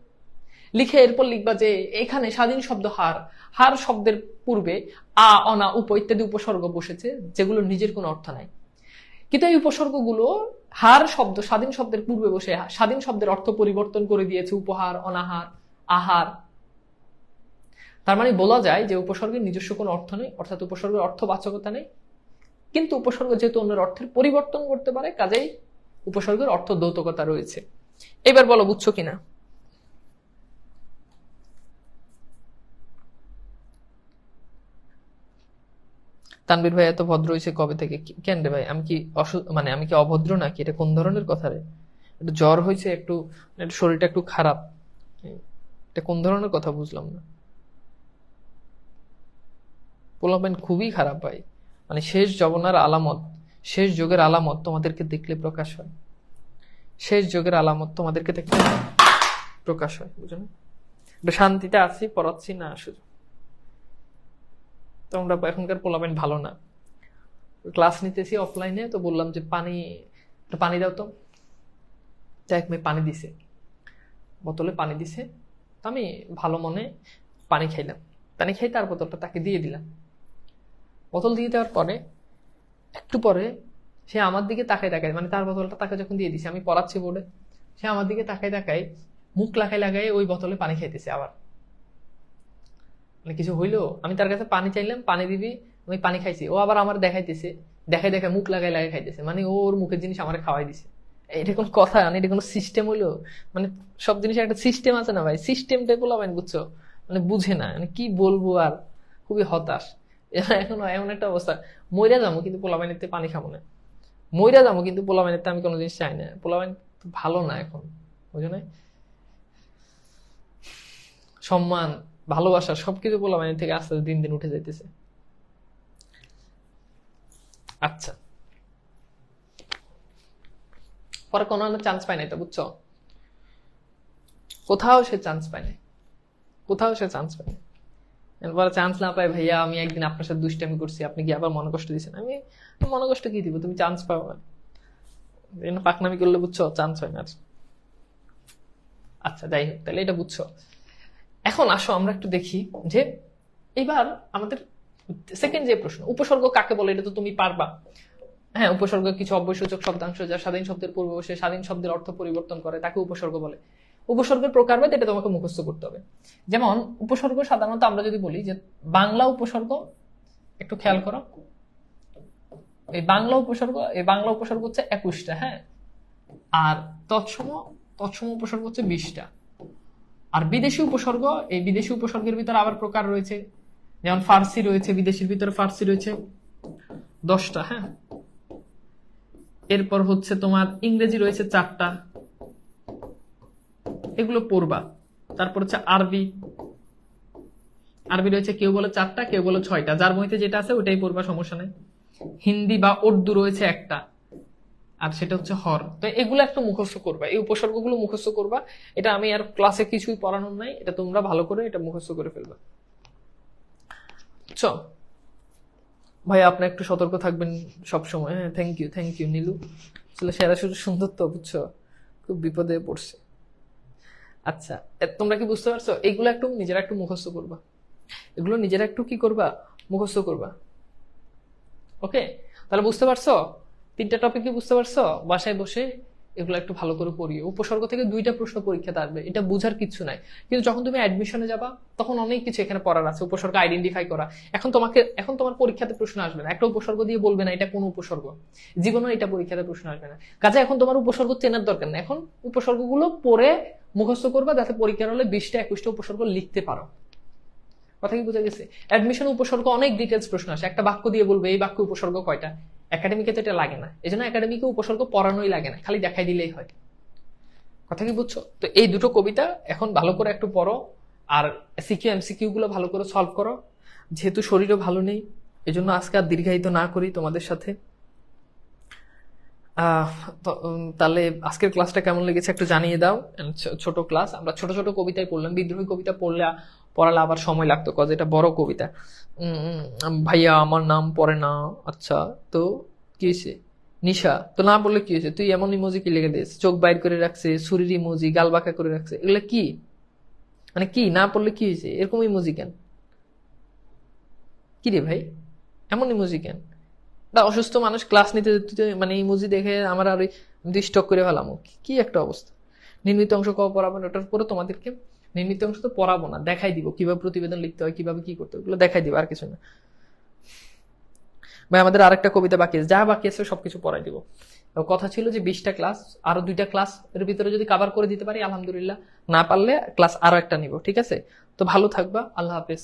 লিখে এরপর লিখবা যে এখানে স্বাধীন শব্দ হার, হার শব্দের পূর্বে আ, অনা, উপ ইত্যাদি উপসর্গ বসেছে যেগুলো নিজের কোনো অর্থ নাই, কিন্তু এই উপসর্গগুলো হার শব্দ স্বাধীন শব্দের পূর্বে বসে স্বাধীন শব্দের অর্থ পরিবর্তন করে দিয়েছে। উপহার, অনাহার, আহার। তার মানে বলা যায় যে উপসর্গের নিজস্ব কোনো অর্থ নেই, অর্থাৎ উপসর্গের অর্থবাচকতা নেই, কিন্তু উপসর্গ যেহেতু অন্যের অর্থের পরিবর্তন করতে পারে, কাজেই উপসর্গের অর্থ দ্যোতকতা রয়েছে। এবার বলো, বুঝছো কিনা? তানবীর ভাই এত ভদ্র হয়েছে কবে থেকে? কেন রে ভাই, আমি কি মানে আমি কি অভদ্র নাকি? এটা কোন ধরনের কথা রে? একটু জ্বর হয়েছে, একটু শরীরটা একটু খারাপ, এটা কোন ধরনের কথা বুঝলাম না। পোলাপাইন খুবই খারাপ ভাই, মানে শেষ যবনার আলামত, শেষ যুগের আলামত তোমাদেরকে দেখলে প্রকাশ হয়। শেষ যুগের আলামত তোমাদেরকে দেখলে প্রকাশ হয়, বুঝো না? একটু শান্তিতে আছি, পড়াচ্ছি না, শুধু তোমরা এখনকার পোলাপাইন ভালো না। ক্লাস নিতেছি অফলাইনে, তো বললাম যে পানি দাও তো। এক মেয়ে পানি দিছে, বোতলে পানি দিছে, তো আমি ভালো মনে পানি খাইলাম। পানি খাই তার বোতলটা তাকে দিয়ে দিলাম। বোতল দিয়ে দেওয়ার পরে একটু পরে সে আমার দিকে তাকায় তাকায়, মানে তার বোতলটা তাকে যখন দিয়ে দিছে, আমি পড়াচ্ছি বোর্ডে, সে আমার দিকে তাকায় তাকায় মুখ লাগাই লাগাই ওই বোতলে পানি খাইতেছে। আবার মানে কিছু হইলো, আমি তার কাছে পানি চাইলাম, পানি দিবি, আমি পানি খাইছি, ও আবার আমার দেখাইতেছে, দেখাই দেখায় মুখ লাগাই লাগাই খাইতেছে, মানে ওর মুখের জিনিস আমার খাওয়াই দিছে। এটা কোন কথা? মানে এটা কোনো সিস্টেম হইলো? মানে সব জিনিসের একটা সিস্টেম আছে না ভাই? সিস্টেমটা বলবেন, বুঝছো? মানে বুঝে না, মানে কি বলবো আর, খুবই হতাশ। এখন এমন একটা অবস্থা, মইরা যাবো কিন্তু পোলাপাইনেতে পানি খাবো না। মইরা যাবো কিন্তু পোলাপাইনেতে আমি কোনো জিনিস চাই না। পোলাপাইন ভালো না এখন, বুঝো না? সম্মান, ভালোবাসা সবকিছু পোলাপাইনের থেকে আস্তে আস্তে দিন দিন উঠে যাইতেছে। আচ্ছা, পরে কোনো চান্স পায় নাই তো, বুঝছো? কোথাও সে চান্স পায় নাই, কোথাও সে চান্স পায় নাই। এরপরে চান্স না পায়, ভাইয়া আমি একদিন আপনার সাথে দুষ্টামি করছি, আপনি কি আবার মনে কষ্ট দিচ্ছেন? আমি মনে কষ্ট কি দিব, তুমি চান্স পাও না, পাকনামি করলে, বুঝছো, চান্স হয় না। আচ্ছা যাই হোক, তাহলে এটা বুঝছো। এখন আসো আমরা একটু দেখি যে এবার আমাদের সেকেন্ড যে প্রশ্ন, উপসর্গ কাকে বলে, এটা তো তুমি পারবা। হ্যাঁ, উপসর্গ কিছু অব্যয়সূচক শব্দাংশ যা স্বাধীন শব্দের পূর্বে বসে স্বাধীন শব্দের অর্থ পরিবর্তন করে, তাকে উপসর্গ বলে। উপসর্গের প্রকারভেদ এটা তোমাকে মুখস্থ করতে হবে। যেমন উপসর্গ সাধারণত আমরা যদি বলি যে বাংলা উপসর্গ, একটু খেয়াল করো, এই বাংলা উপসর্গ হচ্ছে 21টা, হ্যাঁ, আর তৎসম উপসর্গ হচ্ছে 20টা। আর বিদেশি উপসর্গ, এই বিদেশি উপসর্গের ভিতরে আবার প্রকার রয়েছে, যেমন ফার্সি রয়েছে, বিদেশির ভিতরে ফার্সি রয়েছে 10টা, হ্যাঁ। এরপর হচ্ছে তোমার ইংরেজি রয়েছে 4টা, এগুলো পড়বা। তারপর হচ্ছে আরবি রয়েছে, কেউ বলে 4টা, কেউ বলে 6টা, যার বইতে যেটা আছে ওটাই পড়বা, সমস্যা নেই। হিন্দি বা উর্দু রয়েছে 1টা, আর সেটা হচ্ছে হর। তো এগুলো একটু মুখস্থ করবা, এই উপসর্গগুলো মুখস্থ করবা। এটা আমি আর ক্লাসে কিছুই পড়ানোর নাই, এটা তোমরা ভালো করে এটা মুখস্থ করে ফেলবা। চ ভাই, আপনি একটু সতর্ক থাকবেন সব সময়। হ্যাঁ, থ্যাংক ইউ নীলু। আসলে সেরা শুধু সুন্দর তো, বুঝছো, খুব বিপদে পড়ছে। আচ্ছা, তোমরা কি বুঝতে পারছো? এইগুলো একটু নিজেরা একটু মুখস্থ করবা, এগুলো নিজেরা একটু কি করবা, মুখস্থ করবা। ওকে, তাহলে বুঝতে পারছো? 3টা টপিক কি বুঝতে পারছো? বাসায় বসে এগুলো একটু ভালো করে পড়িও। উপসর্গ থেকে 2টা প্রশ্ন পরীক্ষাতে আসবে, এটা বুঝার কিছু নাই। কিন্তু যখন তুমি অ্যাডমিশনে যাবা তখন অনেক কিছু এখানে পড়ার আছে, উপসর্গ আইডেন্টিফাই করা। এখন তোমার পরীক্ষাতে প্রশ্ন আসবে না, একটা উপসর্গ দিয়ে বলবে না এটা কোন উপসর্গ, জীবনে এটা পরীক্ষাতে প্রশ্ন আসবে না। কাজে এখন তোমার উপসর্গ চেনার দরকার না, এখন উপসর্গগুলো পড়ে মুখস্থ করবা, যাতে পরীক্ষার হলে 20টা 21টা উপসর্গ লিখতে পারো। কথা কি বোঝা গেছে? অ্যাডমিশন উপসর্গ অনেক ডিটেলস প্রশ্ন আসে, একটা বাক্য দিয়ে বলবে এই বাক্য উপসর্গ কয়টা। একাডেমিকে তো এটা লাগে না, এই জন্য একাডেমিকে উপসর্গ পড়ানোই লাগে না, খালি দেখাই দিলেই হয়। কথা কি বুঝছো? তো এই দুটো কবিতা এখন ভালো করে একটু পড়ো, আর সিকিউ এমসিকিউ গুলো ভালো করে সলভ করো। যেহেতু শরীরও ভালো নেই, এই জন্য আজকে আর দীর্ঘায়িত না করি তোমাদের সাথে। তাহলে আজকের ক্লাসটা কেমন লেগেছে একটু জানিয়ে দাও। ছোট ক্লাস, আমরা ছোট ছোট কবিতায় পড়লাম। বিদ্রোহী কবিতা পড়ালে আবার সময় লাগতো, কজ এটা বড় কবিতা। ভাইয়া আমার নাম পড়ে না। আচ্ছা, তো কি হয়েছে? নিশা তো না বললে কি হয়েছে? তুই এমন ইমোজি কি লিখে দিস, চোখ বাইর করে রাখছে, ছুরির ইমোজি, গাল বাঁকা করে রাখছে, এগুলো কি? মানে কি না পড়লে কি হয়েছে? এরকম ইমোজি কেন? কি রে ভাই, এমন ইমোজি কেন? না, অসুস্থ মানুষ ক্লাস নিতে যেতে মানে ইমোজি দেখে আমার আর ওই স্টক করে ফেলাম। কি একটা অবস্থা! নির্মিত অংশ কবে পড়াবেন? ওটার পরে তোমাদেরকে নির্মিত অংশ তো পড়াবো না, দেখাই দিব কিভাবে প্রতিবেদন লিখতে হয়, কিভাবে কি করতে হয়, ওগুলো দেখাই দিব, আর কিছু না। ভাই আমাদের আরেকটা কবিতা বাকি আছে, যা বাকি আছে সবকিছু পড়াই দিব। কথা ছিল যে 20টা ক্লাস, আরো 2টা ক্লাস এর ভিতরে যদি কভার করে দিতে পারি আলহামদুলিল্লাহ, না পারলে ক্লাস আরো একটা নিব, ঠিক আছে? তো ভালো থাকবা, আল্লাহ হাফেজ।